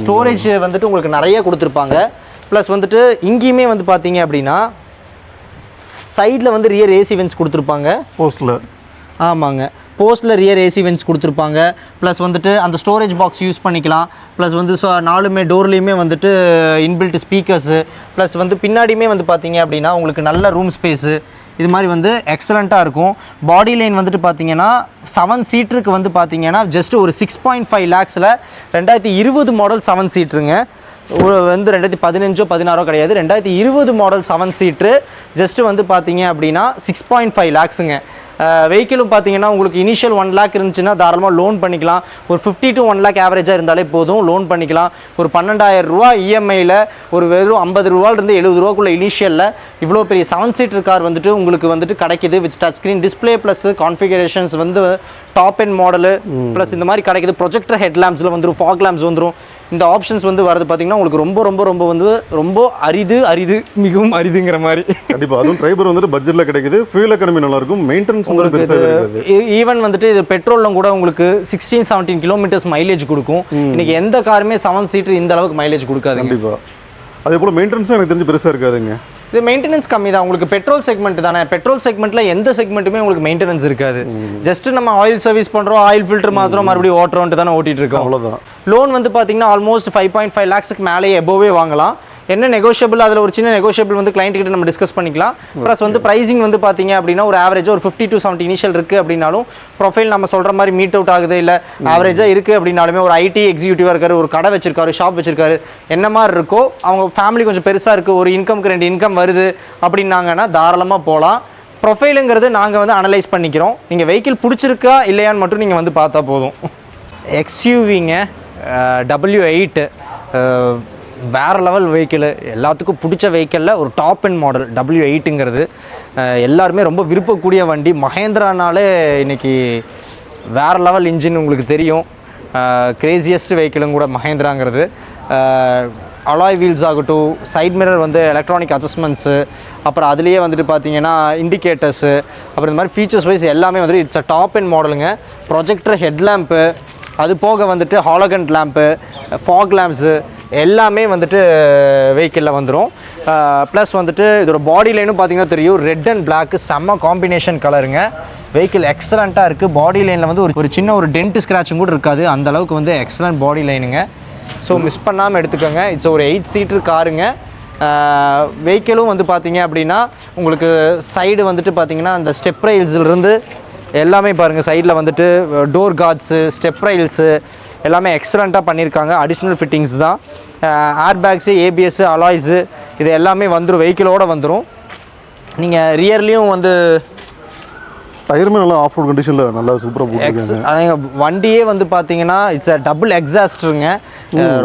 ஸ்டோரேஜ் வந்துட்டு உங்களுக்கு நிறைய கொடுத்துருப்பாங்க. ப்ளஸ் வந்துட்டு இங்கேயுமே வந்து பார்த்தீங்க அப்படின்னா சைடில் வந்து ரியர் ஏசி வென்ஸ் கொடுத்துருப்பாங்க. போஸ்ட்டில் ஆமாங்க, போஸ்ட்டில் ரியர் ஏசி வென்ஸ் கொடுத்துருப்பாங்க. ப்ளஸ் வந்துட்டு அந்த ஸ்டோரேஜ் பாக்ஸ் யூஸ் பண்ணிக்கலாம். ப்ளஸ் வந்து நாலுமே டோர்லேயுமே வந்துட்டு இன்பில்ட் ஸ்பீக்கர்ஸு, ப்ளஸ் வந்து பின்னாடியுமே வந்து பார்த்தீங்க அப்படின்னா உங்களுக்கு நல்ல ரூம் ஸ்பேஸு, இது மாதிரி வந்து எக்ஸலண்ட்டாக இருக்கும். பாடி லைன் வந்துட்டு பார்த்தீங்கன்னா 7 சீட்டருக்கு வந்து பார்த்தீங்கன்னா ஜஸ்ட் ஒரு 6.5 lakhsல 2020 மாடல் 7 சீட்டருங்க. ஒரு வந்து 2015-16 கிடையாது, 2020 மாடல் 7 சீட்ரு. ஜஸ்ட்டு வந்து பார்த்தீங்க அப்படின்னா 6.5 lakhsங்க. வெஹிக்கிளும் பார்த்தீங்கன்னா உங்களுக்கு இனிஷியல் 1 lakh இருந்துச்சுன்னா தாராளமாக லோன் பண்ணிக்கலாம். ஒரு 50 to 1 lakh ஆவரேஜாக இருந்தாலே போதும், லோன் பண்ணிக்கலாம். ஒரு 12,000 ரூபா இஎம்ஐயில் ஒரு வெறும் 50 ரூபாயிலிருந்து 70 ரூபாக்குள்ள இனிஷியலில் இவ்வளோ பெரிய 7 சீட்டர் கார் வந்துட்டு உங்களுக்கு வந்துட்டு கிடைக்குது. With touch screen display plus configurations வந்து டாப் எண்ட் மாடலு ப்ளஸ் இந்த மாதிரி கிடைக்குது. ப்ரொஜெக்டர் ஹெட்லாம்ப்ஸில் வந்துடும், ஃபாக் லேம்ப்ஸ் வந்துடும். இந்த ஆப்ஷன்ஸ் வந்து வரது பார்த்தீங்கன்னா உங்களுக்கு ரொம்ப ரொம்ப ரொம்ப வந்து ரொம்ப அரிது, மிகவும் அரிதுங்கிற மாதிரி. கண்டிப்பாக அதுவும் ட்ரைபர் வந்துட்டு பட்ஜெட்டில் கிடைக்குது, ஃபியூல் எக்கானமி நல்லா இருக்கும், மெயின்டெனன்ஸ் உங்களுக்கு ஈவன் வந்துட்டு இது பெட்ரோலில் கூட உங்களுக்கு 16-17 கிலோமீட்டர்ஸ் மைலேஜ் கொடுக்கும். இன்னைக்கு எந்த காருமே 7 சீட்டர் இந்த அளவுக்கு மைலேஜ் கொடுக்காது. கண்டிப்பாக அதே போல் மெயின்டெனன்ஸும் எனக்கு தெரிஞ்சு பெருசாக இருக்காதுங்க. இது மெயின்டெனன்ஸ் கம்மி தான். உங்களுக்கு பெட்ரோல் செக்மெண்ட் தானே, பெட்ரோல் செக்மெண்ட்டில் எந்த செக்மெண்ட்டுமே உங்களுக்கு மெயின்டெனன்ஸ் இருக்காது. ஜஸ்ட் நம்ம ஆயில் சர்வீஸ் பண்ணுறோம், ஆயில் ஃபில்டர் மாத்திரம் மறுபடியும் ஓட்டுறோன்ட்டு தானே ஓட்டிகிட்டு இருக்கோம், அவ்வளோதான். லோன் வந்து பார்த்தீங்கன்னா ஆல்மோஸ்ட் 5.5 lakhsக்கு மேலேயே எபோவே வாங்கலாம். என்ன நெகோஷியபிள், அதில் ஒரு சின்ன நெகோஷியபிள் வந்து கிளைண்ட் கிட்ட நம்ம டிஸ்கஸ் பண்ணிக்கலாம். ப்ளஸ் வந்து ப்ரைசிங் வந்து பார்த்தீங்க அப்படின்னா ஒரு ஆவரேஜாக ஒரு 50 to 70 இனிஷியல் இருக்குது அப்படின்னாலும் ப்ரொஃபைல் நம்ம சொல்கிற மாதிரி மீட் அவுட் ஆகுது, இல்லை ஆவரேஜாக இருக்குது அப்படின்னாலுமே ஒரு ஐடி எக்ஸிக்யூட்டிவாக இருக்காரு, ஒரு கடை வச்சிருக்காரு, ஷாப் வச்சிருக்காரு, என்ன மாதிரி இருக்கோ அவங்க ஃபேமிலி கொஞ்சம் பெருசாக இருக்குது, ஒரு இன்கம்க்கு 2 இன்கம் வருது அப்படின்னாங்கன்னா தாராளமாக போகலாம். ப்ரொஃபைலுங்கிறது நாங்கள் வந்து அனலைஸ் பண்ணிக்கிறோம். நீங்கள் வெஹிக்கிள் பிடிச்சிருக்கா இல்லையான்னு மட்டும் நீங்கள் வந்து பார்த்தா போதும். எக்ஸ்யூவிங்க W8 வேறு லெவல் வெஹிக்கிள், எல்லாத்துக்கும் பிடிச்ச வெஹிக்கிளில் ஒரு டாப் எண்ட் மாடல் W8ங்கிறது எல்லாருமே ரொம்ப விருப்பக்கூடிய வண்டி. மஹேந்திரானாலே இன்றைக்கி வேறு லெவல் இன்ஜின் உங்களுக்கு தெரியும், கிரேசியஸ்ட் வெஹிக்கிளும் கூட மஹேந்திராங்கிறது. அலாய் வீல்ஸ் ஆகட்டும், சைட் மிரர் வந்து எலக்ட்ரானிக் அட்ஜஸ்ட்மெண்ட்ஸு, அப்புறம் அதுலேயே வந்துட்டு பார்த்தீங்கன்னா இண்டிகேட்டர்ஸு, அப்புறம் இந்த மாதிரி ஃபீச்சர்ஸ் வைஸ் எல்லாமே வந்துட்டு இட்ஸ் அ டாப் எண்ட் மாடலுங்க. ப்ரொஜெக்டர் ஹெட்லாம்ப்பு, அது போக வந்துட்டு ஹாலோகன் லேம்ப்பு, ஃபாக் லேம்ப்ஸு எல்லாமே வந்துட்டு வெஹிக்கிளில் வந்துடும். ப்ளஸ் வந்துட்டு இதோட பாடி லைனும் பார்த்தீங்கன்னா தெரியும், ரெட் அண்ட் பிளாக்கு செம்ம காம்பினேஷன் கலருங்க. வெஹிக்கிள் எக்ஸலண்ட்டாக இருக்குது. பாடி லைனில் வந்து ஒரு சின்ன ஒரு டென்ட் ஸ்க்ராட்சும் கூட இருக்காது, அந்தளவுக்கு வந்து எக்ஸலண்ட் பாடி லைனுங்க. ஸோ மிஸ் பண்ணாமல் எடுத்துக்கோங்க. இட்ஸ் ஒரு 8 சீட்டர் காருங்க. வெஹிக்கிளும் வந்து பார்த்தீங்க அப்படின்னா உங்களுக்கு சைடு வந்துட்டு பார்த்தீங்கன்னா அந்த ஸ்டெப் ரெயில்ஸ்லேருந்து எல்லாமே பாருங்கள், சைடில் வந்துட்டு டோர் கார்ட்ஸு, ஸ்டெப் ரெயில்ஸு எல்லாமே எக்ஸலண்ட்டாக பண்ணியிருக்காங்க. அடிஷ்னல் ஃபிட்டிங்ஸ் தான். ஏர் பேக்ஸு, ஏபிஎஸ்ஸு, அலாய்ஸு இது எல்லாமே வந்துடும், வெஹிக்கிளோடு வந்துடும். நீங்கள் ரியர்லேயும் வந்து டயருமே நல்லா ஆஃப் ரோட் கண்டிஷனில் நல்லா சூப்பராக போட்டுருக்காங்க. வண்டியே வந்து பார்த்தீங்கன்னா இட்ஸ் அ டபுள் எக்ஸாஸ்டருங்க.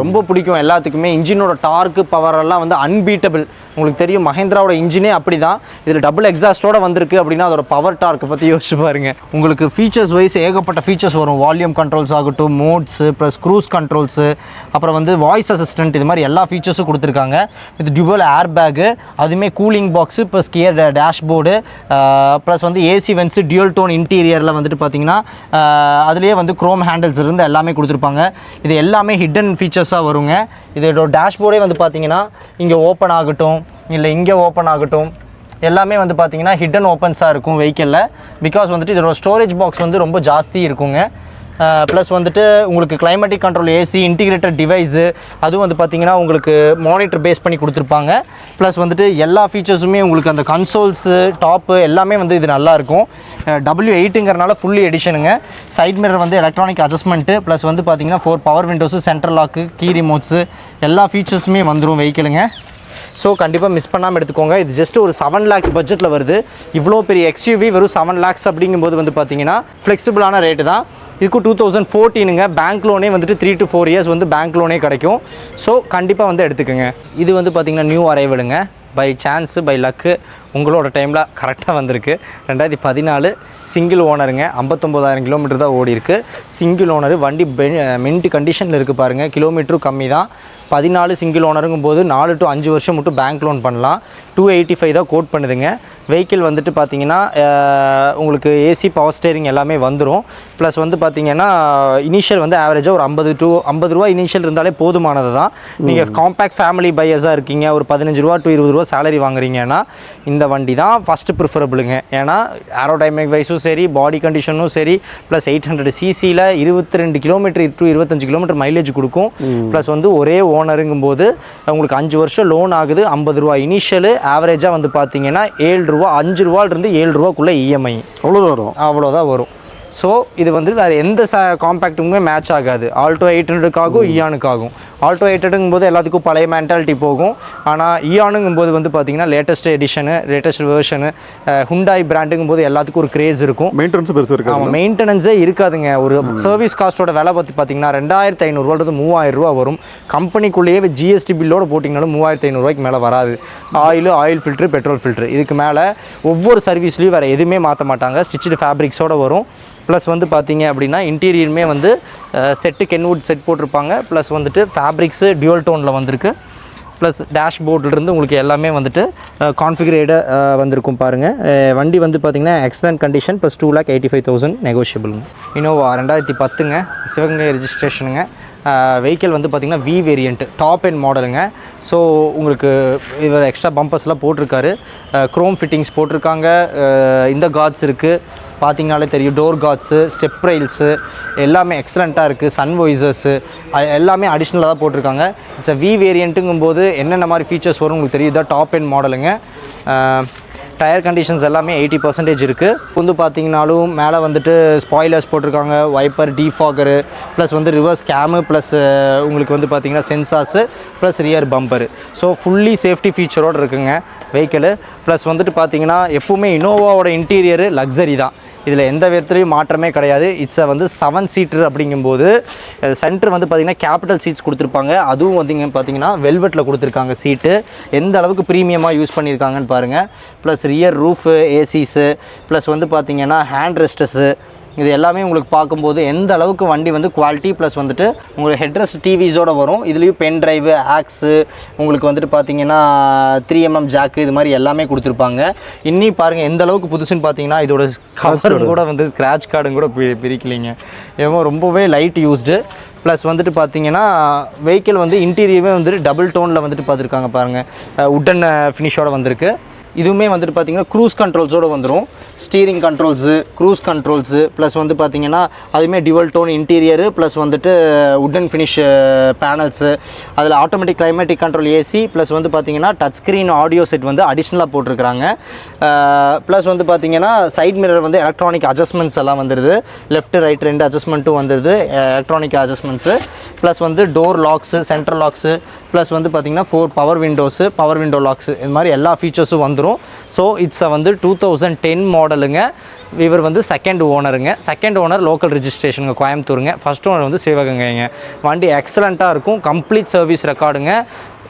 ரொம்ப பிடிக்கும் எல்லாத்துக்குமே. இன்ஜினோட டார்க்கு பவர் எல்லாம் வந்து அன்பீட்டபிள். உங்களுக்கு தெரியும் மஹேந்திராவோட இன்ஜினே அப்படி தான். இதில் டபுள் எக்ஸாஸ்டோட வந்திருக்கு அப்படின்னா அதோட பவர் டார்க்கை பற்றி யோசிச்சு பாருங்க. உங்களுக்கு ஃபீச்சர்ஸ் வைஸ் ஏகப்பட்ட ஃபீச்சர்ஸ் வரும். வால்யூம் கண்ட்ரோல்ஸ் ஆகட்டும், மோட்ஸு ப்ளஸ் க்ரூஸ் கண்ட்ரோல்ஸு, அப்புறம் வந்து வாய்ஸ் அசிஸ்டன்ட், இது மாதிரி எல்லா ஃபீச்சர்ஸும் கொடுத்துருக்காங்க. இது டியூவல் ஏர் பேக்கு, அதுவுமே cooling box plus gear dashboard, plus வந்து ஏசி வென்ட்ஸு, டியூல் டோன் இன்டீரியரில் வந்துட்டு பார்த்தீங்கன்னா அதுலேயே வந்து க்ரோம் ஹேண்டில்ஸ் இருந்து எல்லாமே கொடுத்துருப்பாங்க. இது எல்லாமே ஹிடன் ஃபீச்சர்ஸாக வருங்க. இதோட டேஷ்போர்டே வந்து பார்த்தீங்கன்னா இங்கே ஓப்பன் ஆகட்டும் இல்லை இங்கே ஓப்பன் ஆகட்டும் எல்லாமே வந்து பார்த்தீங்கன்னா ஹிடன் ஓப்பன்ஸாக இருக்கும் வெஹிக்கிளில். பிகாஸ் வந்துட்டு இதோட ஸ்டோரேஜ் பாக்ஸ் வந்து ரொம்ப ஜாஸ்தி இருக்குங்க. ப்ளஸ் வந்துட்டு உங்களுக்கு climatic control, AC, integrated device, அதுவும் வந்து பார்த்தீங்கன்னா உங்களுக்கு மானிட்டர் பேஸ் பண்ணி கொடுத்துருப்பாங்க. ப்ளஸ் வந்துட்டு எல்லா ஃபீச்சர்ஸுமே உங்களுக்கு அந்த கன்சோல்ஸு டாப்பு எல்லாமே வந்து இது நல்லாயிருக்கும். W8ங்கிறனால ஃபுல்லி எடிஷனுங்க. சைட் மிரர் வந்து எலக்ட்ரானிக் அட்ஜஸ்ட்மெண்ட்டு, ப்ளஸ் வந்து பார்த்தீங்கன்னா 4 power windows, central lock, key remotes எல்லா ஃபீச்சர்ஸுமே வந்துடும் வெஹிக்கிளுங்க. ஸோ கண்டிப்பாக மிஸ் பண்ணாமல் எடுத்துக்கோங்க. இது ஜஸ்ட் ஒரு 7 lakhs பட்ஜெட்டில் வருது. இவ்வளோ பெரிய XUV வெறும் 7 lakhs அப்படிங்கும்போது வந்து பார்த்தீங்கன்னா ஃப்ளெக்சிபிளான ரேட்டு தான். இதுக்கும் 2014ங்க. பேங்க் லோனே வந்துட்டு 3 to 4 years வந்து பேங்க் லோனே கிடைக்கும். ஸோ கண்டிப்பாக வந்து எடுத்துக்கோங்க. இது வந்து பார்த்திங்கன்னா நியூ அரைவலுங்க. பை சான்ஸு பை லக்கு உங்களோட டைமில் கரெக்டாக வந்திருக்கு. 2014 சிங்கிள் ஓனருங்க. 59,000 கிலோமீட்டர் தான் ஓடி இருக்குது. Single owner. வண்டி மின்ட் கண்டிஷனில் இருக்குது பாருங்கள். கிலோமீட்டரும் கம்மி தான். 14 சிங்கிள் ஓனருங்கும் போது 4 to 5 வருஷம் மட்டும் பேங்க் லோன் பண்ணலாம். 285 தான் கோட் பண்ணுதுங்க. வெஹிக்கிள் வந்துட்டு பார்த்தீங்கன்னா உங்களுக்கு ஏசி, பவர் ஸ்டேரிங் எல்லாமே வந்துடும். ப்ளஸ் வந்து பார்த்தீங்கன்னா இனிஷியல் வந்து ஆவரேஜாக ஒரு 50 ரூபா இனிஷியல் இருந்தாலே போதுமானது தான். நீங்கள் காம்பேக்ட் ஃபேமிலி பையர்ஸாக இருக்கீங்க, ஒரு 15 ரூபா to 20 ரூபா சேலரி வாங்குறீங்கன்னா இந்த வண்டி தான் ஃபஸ்ட்டு ப்ரிஃபரபிளுங்க. ஏன்னா ஏரோடைனமிக் வைஸும் சரி, பாடி கண்டிஷனும் சரி, plus 800 cc 22 kilometre to 25 kilometre mileage கொடுக்கும். ப்ளஸ் வந்து ஒரே ஓனருங்கும் போது உங்களுக்கு 5 வருஷம் லோன் ஆகுது. 50 ரூபா இனிஷியலு, ஆவரேஜாக வந்து பார்த்தீங்கன்னா 7 ரூபா, 5 ரூபாயிலிருந்து 7 ரூபாக்குள்ளே இஎம்ஐ அவ்வளோதான் வரும். ஸோ இது வந்து வேறு எந்த காம்பேக்ட்டுக்குமே மேட்ச் ஆகாது. ஆல்டோ 800க்காகும், இயானுக்காகும். ஆல்டோ 800ங்கும் போது எல்லாத்துக்கும் பழைய மென்டாலிட்டி போகும். ஆனால் இயானுங்கும் போது வந்து பார்த்தீங்கன்னா லேட்டஸ்ட் எடிஷனு, லேட்டஸ்ட் வேர்ஷனு, ஹுண்டாய் பிராண்டுங்கும் போது எல்லாத்துக்கும் ஒரு கிரேஸ் இருக்கும். மெயின்டெனன்ஸ் பெருசாக இருக்குது. ஆமாம், மெயின்டெனன்ஸே இருக்காதுங்க. ஒரு சர்வீஸ் காஸ்ட்டோட விலை பற்றி பார்த்தீங்கன்னா 2500 3000 ரூபா வரும். கம்பெனிக்குள்ளேயே ஜிஎஸ்டி பில்லோடு போட்டிங்கனாலும் 3500 ரூபாய்க்கு மேலே வராது. ஆயில் ஃபில்ட்ரு, பெட்ரோல் ஃபில்ட்ரு, இதுக்கு மேலே ஒவ்வொரு சர்வீஸ்லேயும் வேறு எதுவுமே மாற்ற மாட்டாங்க. ஸ்டிச்சு ஃபேப்ரிக்ஸோடு வரும். ப்ளஸ் வந்து பார்த்தீங்க அப்படின்னா இன்டீரியருமே வந்து செட்டு கென்வுட் செட் போட்டிருப்பாங்க. ப்ளஸ் வந்துட்டு ஃபேப்ரிக்ஸு டியூவல் டோனில் வந்திருக்கு. ப்ளஸ் டேஷ்போர்ட்லேருந்து உங்களுக்கு எல்லாமே வந்துட்டு கான்ஃபிகரேட வந்திருக்கும் பாருங்கள். வண்டி வந்து பார்த்திங்கன்னா எக்ஸலண்ட் கண்டிஷன். ப்ளஸ் 2,85,000 நெகோஷியபிளுங்க. இனோவா 2010ங்க. சிவகங்கை ரெஜிஸ்ட்ரேஷனுங்க. வெஹிக்கிள் வந்து பார்த்திங்கன்னா வி வேரியண்ட்டு, டாப் எண்ட் மாடலுங்க. ஸோ உங்களுக்கு இதில் எக்ஸ்ட்ரா பம்பர்ஸ்லாம் போட்டிருக்காரு. க்ரோம் ஃபிட்டிங்ஸ் போட்டிருக்காங்க. இந்த கார்ட்ஸ் இருக்குது பார்த்தீங்கனாலே தெரியும். டோர் கார்ட்ஸு, ஸ்டெப் ரெயில்ஸு எல்லாமே எக்ஸலண்ட்டாக இருக்குது. சன்வைசர்ஸு எல்லாமே அடிஷ்னலாக தான் போட்டிருக்காங்க. இட்ஸ் வி வேரியண்ட்டுங்கும் போது என்னென்ன மாதிரி ஃபீச்சர்ஸ் வரும் உங்களுக்கு தெரியும். இதான் டாப் எண்ட் மாடலுங்க. டயர் கண்டிஷன்ஸ் எல்லாமே 80% இருக்குது. வந்து பார்த்தீங்கனாலும் மேலே வந்துட்டு ஸ்பாய்லர்ஸ் போட்டிருக்காங்க, வைப்பர், டீஃபாகரு, ப்ளஸ் வந்து ரிவர்ஸ் கேமு, ப்ளஸ் உங்களுக்கு வந்து பார்த்தீங்கன்னா sensors, plus rear bumper. So fully safety ஃபீச்சரோடு இருக்குங்க வெஹிக்கிளு. ப்ளஸ் வந்துட்டு பார்த்தீங்கன்னா எப்போவுமே இனோவாவோட இன்டீரியரு லக்ஸரி தான். இதில் எந்த விதத்துலையும் மாற்றமே கிடையாது. இட்ஸை வந்து 7 சீட்டர் அப்படிங்கும்போது சென்டர் வந்து பார்த்திங்கன்னா கேபிட்டல் சீட்ஸ் கொடுத்துருப்பாங்க. அதுவும் வந்து பார்த்திங்கன்னா வெல்வெட்டில் கொடுத்துருக்காங்க சீட்டு. எந்த அளவுக்கு ப்ரீமியமாக யூஸ் பண்ணியிருக்காங்கன்னு பாருங்கள். ப்ளஸ் ரியர் ரூஃபு, ஏசிஸு, ப்ளஸ் வந்து பார்த்திங்கன்னா ஹேண்ட் ரெஸ்டர்ஸு, இது எல்லாமே உங்களுக்கு பார்க்கும்போது எந்த அளவுக்கு வண்டி வந்து குவாலிட்டி. ப்ளஸ் வந்துட்டு உங்களுக்கு ஹெட்ரெஸ்ட் டிவிஸோடு வரும். இதுலேயும் பென் ட்ரைவு, ஆக்ஸு, உங்களுக்கு வந்துட்டு பார்த்தீங்கன்னா 3mm ஜாக்கு, இது மாதிரி எல்லாமே கொடுத்துருப்பாங்க. இன்னி பாருங்கள் எந்த அளவுக்கு புதுசுன்னு பார்த்தீங்கன்னா இதோட கவர் கூட வந்து ஸ்க்ராட்ச் கார்டும் கூட பிரிக்கலைங்க. ஏதோ ரொம்பவே லைட் யூஸ்டு. ப்ளஸ் வந்துட்டு பார்த்தீங்கன்னா வெஹிக்கிள் வந்து இன்டீரியருமே வந்துட்டு டபுள் டோனில் வந்துட்டு பார்த்துருக்காங்க பாருங்கள். உட்டன் ஃபினிஷோடு வந்திருக்கு. இதுவுமே வந்துட்டு பார்த்தீங்கன்னா க்ரூஸ் கண்ட்ரோல்ஸோடு வந்துடும். Steering controls, cruise controls, plus வந்து பார்த்தீங்கன்னா அதுவுமே டியூவல் டோன் இன்டீரியரு, ப்ளஸ் வந்துட்டு உட்டன் ஃபினிஷ் பேனல்ஸு, அதில் automatic climatic control AC, plus வந்து பார்த்தீங்கன்னா டச் ஸ்க்ரீன் ஆடியோ செட் வந்து அடிஷ்னலாக போட்டிருக்கிறாங்க. ப்ளஸ் வந்து பார்த்தீங்கன்னா சைட் மிரர் வந்து எலக்ட்ரானிக் அட்ஜஸ்ட்மெண்ட்ஸ் எல்லாம் வந்துடுது. லெஃப்ட் ரைட் 2 அட்ஜஸ்ட்மெண்ட்டும் வந்துடுது, எலக்ட்ரானிக் அட்ஜஸ்ட்மெண்ட்ஸு. ப்ளஸ் வந்து door lakhs, central lakhs, plus வந்து பார்த்தீங்கன்னா 4 power windows, power window lakhs, இது மாதிரி எல்லா ஃபீச்சர்ஸும் வந்துடும். ஸோ இட்ஸ் வந்து 2010 மாடலுங்க. இவர் வந்து செகண்ட் ஓனருங்க. செகண்ட் ஓனர் லோக்கல் ரெஜிஸ்ட்ரேஷனுங்க, கோயம்புத்தூருங்க. ஃபர்ஸ்ட் ஓனர் வந்து சிவகங்கைங்க. வண்டி எக்ஸலண்ட்டாக இருக்கும். கம்ப்ளீட் சர்வீஸ் ரெக்கார்டுங்க.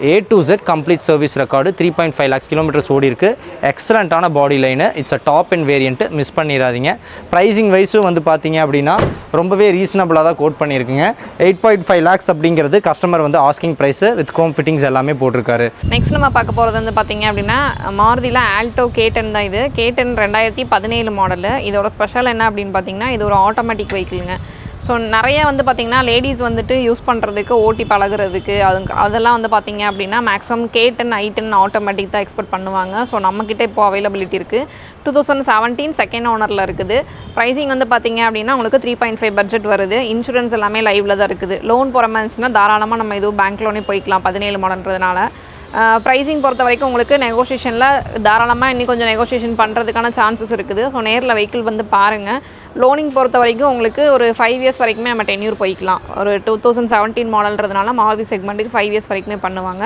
A to Z complete service record, 3.5 lakhs kilometres ஓடி இருக்கு. எக்ஸலண்ட்டான body line, it's a top end variant, miss பண்ணிடாதீங்க. ப்ரைஸிங் வைஸும் வந்து பார்த்தீங்க அப்படின்னா ரொம்பவே ரீசனபிளாக தான் கோட் பண்ணியிருக்குங்க. 8.5 lakhs அப்படிங்கிறது கஸ்டமர் வந்து asking price with home fittings எல்லாமே போட்டிருக்காரு. நெக்ஸ்ட் நம்ம பார்க்க போகிறது வந்து பார்த்தீங்க அப்படின்னா மாருதியில் ஆல்டோ K10 தான். இது K10 2017 மாடலு. இதோட ஸ்பெஷல் என்ன அப்படின்னு பார்த்தீங்கன்னா இது ஒரு ஆட்டோமேட்டிக் வெஹிக்கிளுங்க. ஸோ நிறைய வந்து பார்த்திங்கன்னா லேடிஸ் வந்துட்டு யூஸ் பண்ணுறதுக்கு ஓட்டி பழகிறதுக்கு அதெல்லாம் வந்து பார்த்திங்க அப்படின்னா மேக்ஸிமம் K10 I10 ஆட்டோமேட்டிக் தான் எக்ஸ்பெக்ட் பண்ணுவாங்க. ஸோ நம்மக்கிட்ட இப்போ அவைலபிலிட்டி இருக்குது. 2017 செகண்ட் ஓனரில் இருக்குது. ப்ரைஸிங் வந்து பார்த்திங்க அப்படின்னா உங்களுக்கு 3.5 பட்ஜெட் வருது. இன்சூரன்ஸ் எல்லாமே லைவில் தான் இருக்குது. லோன் போகிற மாதிரி இருந்துச்சுன்னா தாராளமாக நம்ம இதுவும் பேங்க் லோனே போய்க்கலாம் 17 மாடல்ன்றதுனால. ப்ரைஸிங் பொறுத்த வரைக்கும் உங்களுக்கு நெகோஷியேஷனில் தாராளமாக இன்னும் கொஞ்சம் நெகோஷியேஷன் பண்ணுறதுக்கான சான்சஸ் இருக்குது. ஸோ நேரில் வெஹிக்கிள் வந்து பாருங்கள். லோனிங் பொறுத்த வரைக்கும் உங்களுக்கு ஒரு 5 years வரைக்குமே நம்ம டென்யூர் போய்க்கலாம். ஒரு 2017 மாடல்ன்றதுனால மாருதி செக்மெண்ட்டுக்கு 5 years வரைக்குமே பண்ணுவாங்க.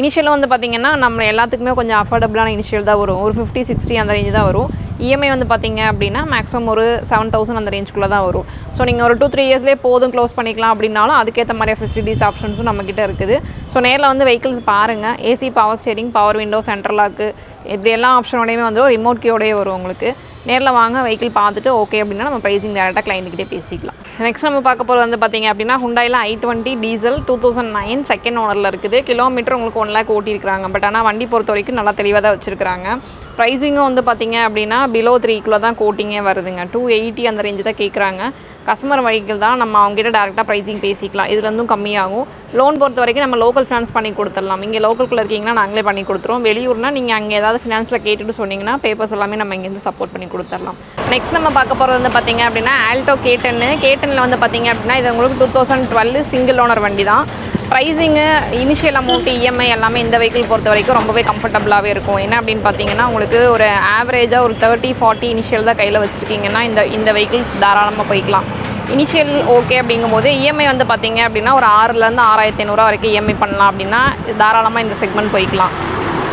இனிஷியலும் வந்து பார்த்திங்கன்னா நம்ம எல்லாத்துக்குமே கொஞ்சம் அஃபோர்டபுளான இனிஷியல் தான் வரும். ஒரு 50-60 அந்த ரேஞ்சு தான் வரும். இஎம்ஐ வந்து பார்த்திங்க அப்படின்னா மேக்ஸிமம் ஒரு 7,000 அந்த ரேஞ்சுக்குள்ளே தான் வரும். ஸோ நீங்கள் ஒரு 2-3 yearsலேயே போதும் க்ளோஸ் பண்ணிக்கலாம் அப்படின்னாலும் அதுக்கேற்ற மாதிரி ஃபெசிலிட்டிஸ் ஆப்ஷன்ஸும் நம்மக்கிட்ட இருக்குது. ஸோ நேரில் வந்து வெஹிக்கிள்ஸ் பாருங்கள். AC, power steering, power window, central lock, இப்படி எல்லா ஆப்ஷனோடையுமே வந்து ஒரு ரிமோட் கீயோடய வரும் உங்களுக்கு. நேரில் வாங்க, வெஹிக்கிள் பார்த்துட்டு ஓகே அப்படின்னா நம்ம ப்ரைஸிங் டேரெக்டாக கிளைண்ட்கிட்டே பேசிக்கலாம். நெக்ஸ்ட் நம்ம பார்க்க போகிறது வந்து பார்த்திங்க அப்படின்னா ஹுண்டாயில் i20 டீசல் 2009 செகண்ட் ஓனரில் இருக்குது. கிலோமீட்டர் உங்களுக்கு 1 lakh ஓட்டியிருக்காங்க. பட் ஆனால் வண்டி பொறுத்த வரைக்கும் நல்லா தெளிவாக தான் வச்சுருக்காங்க. ப்ரைஸிங்கும் வந்து பார்த்திங்க அப்படின்னா பிலோ 3 தான் கோட்டிங்கே வருதுங்க. 280 அந்த ரேஞ்சு தான் கேட்குறாங்க. கஸ்டமர் வெஹிக்கிள் தான், நம்ம அவங்ககிட்ட டேரெக்டாக ப்ரைஸிங் பேசிக்கலாம். இதுலேருந்தும் கம்மியாகும். லோன் பொறுத்த வரைக்கும் நம்ம லோக்கல் ஃபினான்ஸ் பண்ணி கொடுத்துடலாம். இங்கே லோக்கலுக்குள்ள இருக்கீங்கன்னா நாங்களே பண்ணி கொடுத்துருவோம். வெளியூர்னால் நீங்கள் அங்கே ஏதாவது ஃபினான்ஸில் கேட்டுட்டு சொன்னீங்கன்னா பேப்பர்ஸ் எல்லாமே நம்ம இங்கேருந்து சப்போர்ட் பண்ணி கொடுத்துடலாம். நெக்ஸ்ட் நம்ம பார்க்க போகிறது வந்து பார்த்திங்க அப்படின்னா ஆல்டோ K10 வந்து பார்த்திங்க அப்படின்னா இது உங்களுக்கு 2012 சிங்கிள் ஓனர் வண்டி தான். ப்ரைஸிங்கு, இனிஷியல் அமௌண்ட், இஎம்ஐ எல்லாமே இந்த வெஹிக்கிள் பொறுத்த வரைக்கும் ரொம்பவே கம்ஃபர்டபுளாகவே இருக்கும். என்ன அப்படின்னு பார்த்தீங்கன்னா உங்களுக்கு ஒரு ஆவரேஜாக ஒரு 30-40 இனிஷியல் தான் கையில் வச்சுருக்கீங்கன்னா இந்த வெஹிக்கிள்ஸ் தாராளமாக போய்க்கலாம். இனிஷியல் ஓகே அப்படிங்கும்போது இஎம்ஐ வந்து பார்த்திங்க அப்படின்னா ஒரு 6,000 6,500 வரைக்கும் இஎம்ஐ பண்ணலாம் அப்படின்னா தாராளமாக இந்த செக்மெண்ட் போய்க்கலாம்.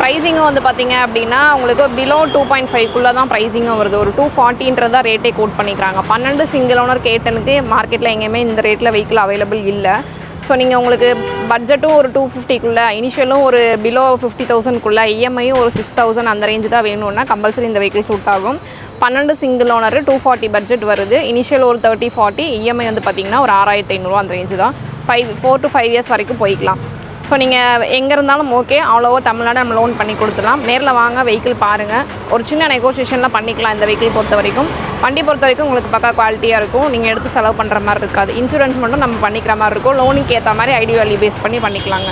ப்ரைஸிங்கும் வந்து பார்த்திங்க அப்படின்னா உங்களுக்கு பிலோ 2.5 தான் ப்ரைஸிங்கும் வருது. ஒரு 240 தான் ரேட்டே கோட் பண்ணிக்கிறாங்க. 12 சிங்கிள் ஓனர் K10க்கு மார்க்கெட்டில் எங்கேயுமே இந்த ரேட்டில் வெஹிக்கிள் அவைலபிள் இல்லை. ஸோ நீங்கள் உங்களுக்கு பட்ஜெட்டும் ஒரு 250 இனிஷியலும் ஒரு பிலோ 50,000 இஎம்ஐயும் ஒரு 6,000 அந்த ரேஞ்சு தான் வேணும்னா கம்பல்சரி இந்த வெஹிக்கிள் சூட் ஆகும். 12 சிங்கிள் ஓனர் 240 பட்ஜெட் வருது. இனிஷியல் ஒரு 30-40, இஎம்ஐ வந்து பார்த்திங்கன்னா ஒரு 6,500 அந்த ரேஞ்சு தான். 4 to 5 years வரைக்கும் போய்க்கலாம். ஸோ நீங்கள் எங்கே இருந்தாலும் ஓகே, அவ்வளோவோ தமிழ்நாடு நம்ம லோன் பண்ணி கொடுத்துடலாம். நேரில் வாங்க, வெஹிக்கிள் பாருங்கள். ஒரு சின்ன நெகோஷியேஷன்லாம் பண்ணிக்கலாம் இந்த வெஹிக்கிள் பொறுத்த வரைக்கும். வண்டி பொறுத்த வரைக்கும் உங்களுக்கு பக்கா குவாலிட்டியாக இருக்கும். நீங்கள் எடுத்து செலவு பண்ணுற மாதிரி இருக்காது. இன்சூரன்ஸ் மட்டும் நம்ம பண்ணிக்கிற மாதிரி இருக்கும். லோனுக்கு ஏற்ற மாதிரி ஐடி வேல்யூ பேஸ் பண்ணி பண்ணிக்கலாங்க.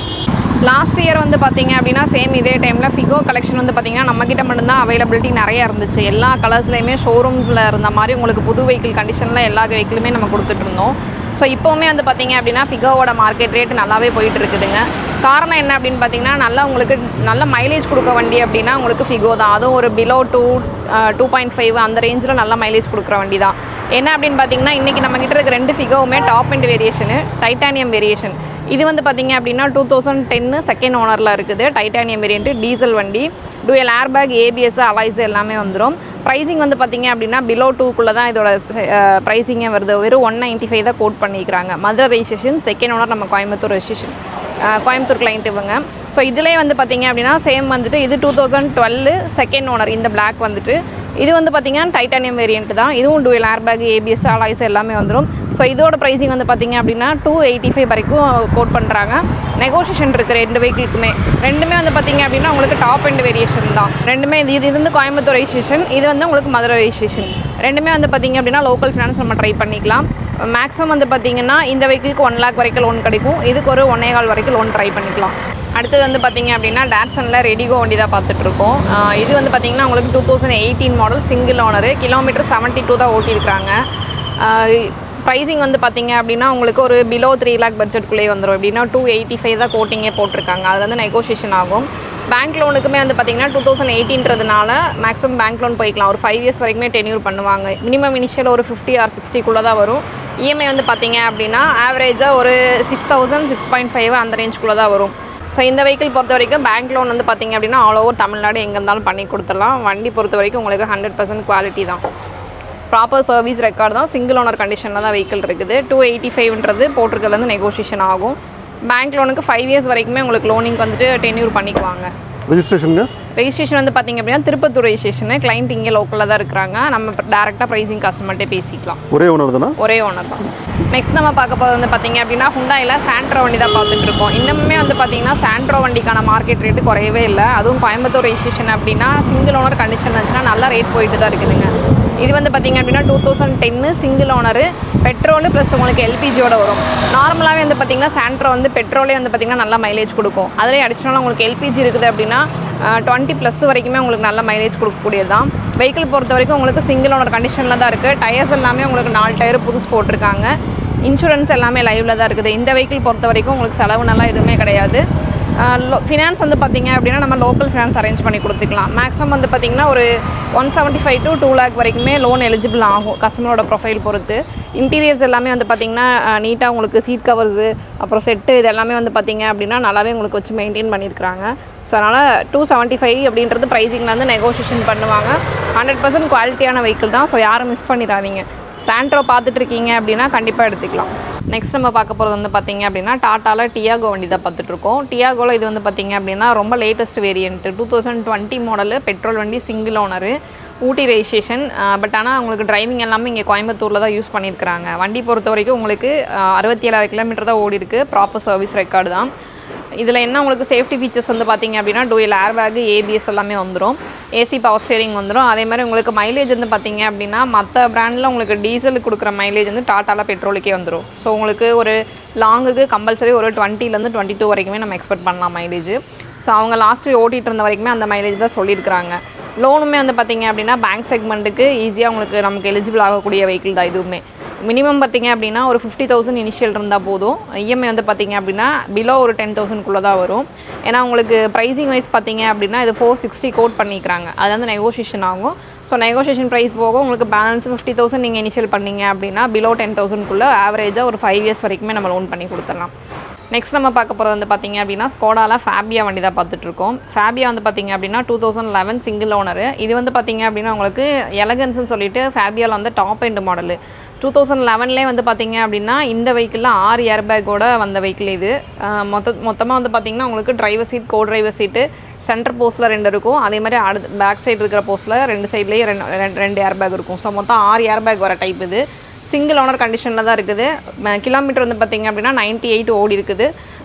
லாஸ்ட் இயர் வந்து பார்த்திங்க அப்படின்னா சேம் இதே டைமில் ஃபிகோ கலெக்ஷன் வந்து பார்த்திங்கன்னா நம்மக்கிட்ட மட்டும்தான் அவைலபிலிட்டி நிறையா இருந்துச்சு. எல்லா கலர்ஸ்லையுமே ஷோரூமில் இருந்த மாதிரி உங்களுக்கு புது வெஹிக்கிள் கண்டிஷனில் எல்லா வெஹிக்கிளுமே நம்ம கொடுத்துட்ருந்தோம். ஸோ இப்போவுமே வந்து பார்த்திங்க அப்படின்னா ஃபிகோவோட மார்க்கெட் ரேட் நல்லாவே போயிட்டு இருக்குதுங்க. காரணம் என்ன அப்படின்னு பார்த்தீங்கன்னா நல்லா உங்களுக்கு நல்ல மைலேஜ் கொடுக்க வண்டி அப்படின்னா உங்களுக்கு ஃபிகோ தான். அதுவும் ஒரு பிலோ 2.5 அந்த ரேஞ்சில் நல்ல மைலேஜ் கொடுக்குற வண்டி தான். என்ன அப்படின்னு பார்த்தீங்கன்னா இன்றைக்கி நம்மக்கிட்ட இருக்க 2 ஃபிகோவுமே டாப் எண்ட் வேரியேஷனு, டைட்டானியம் வேரியேஷன். இது வந்து பார்த்திங்க அப்படின்னா 2010 செகண்ட் ஓனரில் இருக்குது. டைட்டானியம் வேரியன்ட்டு, டீசல் வண்டி, டூயல் ஏர்பேக், ஏபிஎஸ், அலாய்ஸ் எல்லாமே வந்துடும். ப்ரைஸிங் வந்து பார்த்திங்க அப்படின்னா பிலோ 2 தான் இதோட ப்ரைஸிங்கே வருது. வெறும் 195 தான் கோட் பண்ணிக்கிறாங்க. மதுரை ரெஜிஸ்ட்ரேஷன், செகண்ட் ஓனர் நம்ம கோயம்புத்தூர் ரெஜிஸ்ட்ரேஷன், கோயம்புத்தூர் கிளைண்ட் இவங்க. ஸோ இதிலே வந்து பார்த்திங்க அப்படின்னா சேம் வந்துட்டு இது 2012 செகண்ட் ஓனர். இந்த பிளாக் வந்துட்டு இது வந்து பார்த்திங்கன்னா டைட்டானியம் வேரியன்ட் தான். இதுவும் டூயல் ஏர்பேக், ஏபிஎஸ், அலாய்ஸ் எல்லாமே வந்துடும். ஸோ இதோட ப்ரைஸிங் வந்து பார்த்திங்க அப்படின்னா 285 வரைக்கும் கோட் பண்ணுறாங்க. நெகோஷியேஷன் இருக்குது 2 வெஹிக்கிளுக்குமே. ரெண்டுமே வந்து பார்த்திங்க அப்படின்னா உங்களுக்கு டாப் எண்ட் வேரியேஷன் தான். ரெண்டுமே இது வந்து கோயம்புத்தூர் ரெஜிஸ்ட்ரேஷன், இது வந்து உங்களுக்கு மதுரை ரெஜிஸ்ட்ரேஷன். ரெண்டுமே வந்து பார்த்திங்க அப்படின்னா லோக்கல் ஃபினான்ஸ் நம்ம ட்ரை பண்ணிக்கலாம். மேக்ஸிமம் வந்து பார்த்திங்கன்னா இந்த வெஹிக்கிளுக்கு 1 lakh வரைக்கும் லோன் கிடைக்கும். இதுக்கு ஒரு 1.25 வரைக்கும் லோன் ட்ரை பண்ணிக்கலாம். அடுத்தது வந்து பார்த்திங்க அப்படின்னா டாட்சனில் ரெடிகோ வண்டி தான் பார்த்துட்ருக்கோம். இது வந்து பார்த்திங்கன்னா உங்களுக்கு 2018 மாடல் சிங்கிள் ஓனரு. கிலோமீட்டர் 72 தான் ஓட்டியிருக்காங்க. ப்ரைஸிங் வந்து பார்த்திங்க அப்படின்னா உங்களுக்கு ஒரு பிலோ 3 lakh பட்ஜெட்குள்ளேயே வந்துடும். எப்படின்னா 285 தான் கோட்டிங்கே போட்டிருக்காங்க. அது வந்து நெகோஷியேஷன் ஆகும். பேங்க் லோனுக்குமே வந்து பார்த்திங்கன்னா 2018ன்றதுனால மேக்ஸிமம் பேங்க் லோன் போய்க்கலாம். ஒரு 5 years வரைக்குமே டென்யூர் பண்ணுவாங்க. மினிமம் இனிஷியல் ஒரு 50 or 60 தான் வரும். இஎம்ஐ வந்து பார்த்திங்க அப்படின்னா ஆவரேஜாக ஒரு 6,000 6.5 அந்த ரேஞ்சுக்குள்ளே தான் வரும். ஸோ இந்த வெஹிக்கிள் பொறுத்த வரைக்கும் பேங்க் லோன் வந்து பார்த்திங்க அப்படின்னா ஆல் ஓவர் தமிழ்நாடு எங்கே இருந்தாலும் பண்ணி கொடுத்துடலாம். வண்டி பொறுத்த வரைக்கும் உங்களுக்கு 100% குவாலிட்டி தான். ப்ராப்பர் சர்வீஸ் ரெக்கார்டு தான். சிங்கிள் ஓனர் கண்டிஷனில் தான் வெஹிக்கிள் இருக்குது. 285ன்றது போட்டிருக்கிறதுலேருந்து நெகோஷியேஷன் ஆகும். பேங்க் லோனுக்கு 5 இயர்ஸ் வரைக்குமே உங்களுக்கு லோனிங் வந்துட்டு டென்யூர் பண்ணிக்குவாங்க. ரெஜிஸ்ட்ரேஷனுங்க? ரெஜிஸ்ட்ரேஷன் வந்து பார்த்திங்க அப்படின்னா திருப்பத்தூர் ரெஜிஸ்ட்ரேஷனு. கிளைண்ட் இங்கே லோக்கலில் தான் இருக்கிறாங்க. நம்ம டேரெக்டாக ப்ரைஸிங் கஸ்டமர்கிட்டே பேசிக்கலாம். ஒரே ஓனர் தானே? ஒரே ஓனர் தான். நெக்ஸ்ட் நம்ம பார்க்க போகிறது வந்து பார்த்திங்க அப்படின்னா ஹுண்டாயில் சாண்ட்ரோ வண்டி தான் பார்த்துட்டு இருக்கோம். இன்னுமே வந்து பார்த்திங்கன்னா சாண்ட்ரோ வண்டிக்கான மார்க்கெட் ரேட்டு குறையவே இல்லை. அதுவும் கோயம்புத்தூர் ரெஜிஸ்ட்ரேஷன் அப்படின்னா சிங்கிள் ஓனர் கண்டிஷன் இருந்துச்சுன்னா நல்ல ரேட் போயிட்டு தான் இருக்குதுங்க. இது வந்து பார்த்திங்க அப்படின்னா 2010 சிங்கிள் ஓனரு, பெட்ரோலு ப்ளஸ் உங்களுக்கு எல்பிஜியோட வரும். நார்மலாகவே வந்து பார்த்திங்கன்னா சாண்ட்ரோ வந்து பெட்ரோலே வந்து பார்த்திங்கன்னா நல்லா மைலேஜ் கொடுக்கும். அதிலே அடிஷ்னலாக உங்களுக்கு எல்பிஜி இருக்குது அப்படின்னா 20+ வரைக்குமே உங்களுக்கு நல்ல மைலேஜ் கொடுக்கக்கூடியது தான். வெஹிக்கிள் பொறுத்த வரைக்கும் உங்களுக்கு சிங்கிள் ஓனர் கண்டிஷனில் தான் இருக்குது. டயர்ஸ் எல்லாமே உங்களுக்கு 4 டயர் புதுசு போட்டிருக்காங்க. இன்சூரன்ஸ் எல்லாமே லைவில் தான் இருக்குது. இந்த வெஹிக்கிள் பொறுத்த வரைக்கும் உங்களுக்கு செலவு நல்லா எதுவுமே கிடையாது. ஃபினான்ஸ் வந்து பார்த்திங்க அப்படின்னா நம்ம லோக்கல் ஃபினான்ஸ் அரேஞ்ச் பண்ணி கொடுத்துக்கலாம். மேக்ஸிமம் வந்து பார்த்திங்கன்னா ஒரு 175 to 2 lakh வரைக்குமே லோன் எலிஜிபிள் ஆகும் கஸ்டமரோட ப்ரொஃபைல் பொறுத்து. இன்டீரியர்ஸ் எல்லாமே வந்து பார்த்திங்கன்னா நீட்டாக உங்களுக்கு சீட் கவர்ஸு அப்புறம் செட்டு இது எல்லாமே வந்து பார்த்திங்க அப்படின்னா நல்லாவே உங்களுக்கு வச்சு மெயின்டைன் பண்ணியிருக்கிறாங்க. ஸோ அதனால் 275 அப்படின்றது ப்ரைஸிங்கில் வந்து நெகோஷியேஷன் பண்ணுவாங்க. 100% குவாலிட்டியான வெஹிக்கிள் தான். ஸோ யாரும் மிஸ் பண்ணிடாதீங்க. சாண்ட்ரோ பார்த்துட்டு இருக்கீங்க அப்படின்னா கண்டிப்பாக எடுத்துக்கலாம். நெக்ஸ்ட் நம்ம பார்க்க போகிறது வந்து பார்த்திங்க அப்படின்னா டாட்டாவில் டியாகோ வண்டி தான் பார்த்துட்ருக்கோம். டியாகோவில் இது வந்து பார்த்திங்க அப்படின்னா ரொம்ப லேட்டஸ்ட் வேரியன்ட்டு 2020 மாடலு, பெட்ரோல் வண்டி, single owner, Ooty registration. But ஆனால் உங்களுக்கு டிரைவிங் எல்லாமே இங்கே கோயம்புத்தூரில் தான் யூஸ் பண்ணியிருக்கிறாங்க. வண்டி பொறுத்த வரைக்கும் உங்களுக்கு 67,000 கிலோமீட்டர் தான் ஓடி இருக்குது. ப்ராப்பர் சர்வீஸ் ரெக்கார்டு தான். இதில் என்ன உங்களுக்கு சேஃப்டி ஃபீச்சர்ஸ் வந்து பார்த்திங்க அப்படின்னா டூயல் ஏர் பேக்கு, ஏபிஎஸ் எல்லாமே வந்துடும். ஏசி பவர் ஸ்டேரிங் வந்துடும். அதே மாதிரி உங்களுக்கு மைலேஜ் வந்து பார்த்திங்க அப்படின்னா மற்ற பிராண்டில் உங்களுக்கு டீசலுக்கு கொடுக்குற மைலேஜ் வந்து டாட்டாவில் பெட்ரோலுக்கே வந்துடும். ஸோ உங்களுக்கு ஒரு லாங்குக்கு கம்பல்சரி ஒரு 20 to 22 வரைக்குமே நம்ம எக்ஸ்பெக்ட் பண்ணலாம் மைலேஜ். ஸோ அவங்க லாஸ்ட்டு ஓட்டிகிட்டு இருந்த வரைக்குமே அந்த மைலேஜ் தான் சொல்லியிருக்கிறாங்க. லோனுமே வந்து பார்த்திங்க அப்படின்னா பேங்க் செக்மெண்ட்டுக்கு ஈஸியாக உங்களுக்கு நமக்கு எலிஜிபிள் ஆகக்கூடிய வெஹிக்கிள் தான் இதுவுமே. மினிமம் பார்த்திங்க அப்படின்னா ஒரு 50,000 இனிஷியல் இருந்தால் போதும். இஎம்ஐ வந்து பார்த்திங்க அப்படின்னா பிலோ ஒரு 10,000 தான் வரும். ஏன்னா உங்களுக்கு ப்ரைஸிங் வைஸ் பார்த்திங்க அப்படின்னா இது 460 கோட் பண்ணிக்கிறாங்க. அது வந்து நெகோஷியேஷன் ஆகும். ஸோ நெகோஷியேஷன் ப்ரைஸ் போக உங்களுக்கு பேலன்ஸ் 50,000 நீங்கள் இனிஷியல் பண்ணிங்க அப்படின்னா பிலோ 10,000 ஆவரேஜாக ஒரு 5 இயர்ஸ் வரைக்குமே நம்ம லோன் பண்ணி கொடுத்துடலாம். நெக்ஸ்ட் நம்ம பார்க்க போகிறது வந்து பார்த்திங்க அப்படின்னா ஸ்கோடாவில் ஃபேபியா வண்டி தான் பார்த்துட்ருக்கோம். ஃபேபியா வந்து பார்த்திங்க அப்படின்னா 2011 சிங்கிள் ஓனரு. இது வந்து பார்த்திங்க அப்படின்னா உங்களுக்கு எலகன்ஸ்னு சொல்லிட்டு ஃபேபியாவில் வந்து டாப் எண்ட் மாடலு. 2011 வந்து பார்த்திங்க அப்படின்னா இந்த வெஹிக்கிளில் 6 ஏர் பேக்கோட வந்த வெஹிக்கிள் இது. மொத்தமாக வந்து பார்த்திங்கன்னா உங்களுக்கு driver seat, co driver seat, centre போஸ்ட்டில் 2 இருக்கும். அதே மாதிரி அடுத்து பேக் சைடு இருக்கிற போஸ்ட்டில் 2 சைட்லேயே 2 ஏர் பேக் இருக்கும். ஸோ மொத்தம் 6 ஏர் பேக் வர டைப் இது. சிங்கிள் ஓனர் கண்டிஷனில் தான் இருக்குது. கிலோமீட்டர் வந்து பார்த்திங்க அப்படின்னா 98 ஓடி இருக்குது.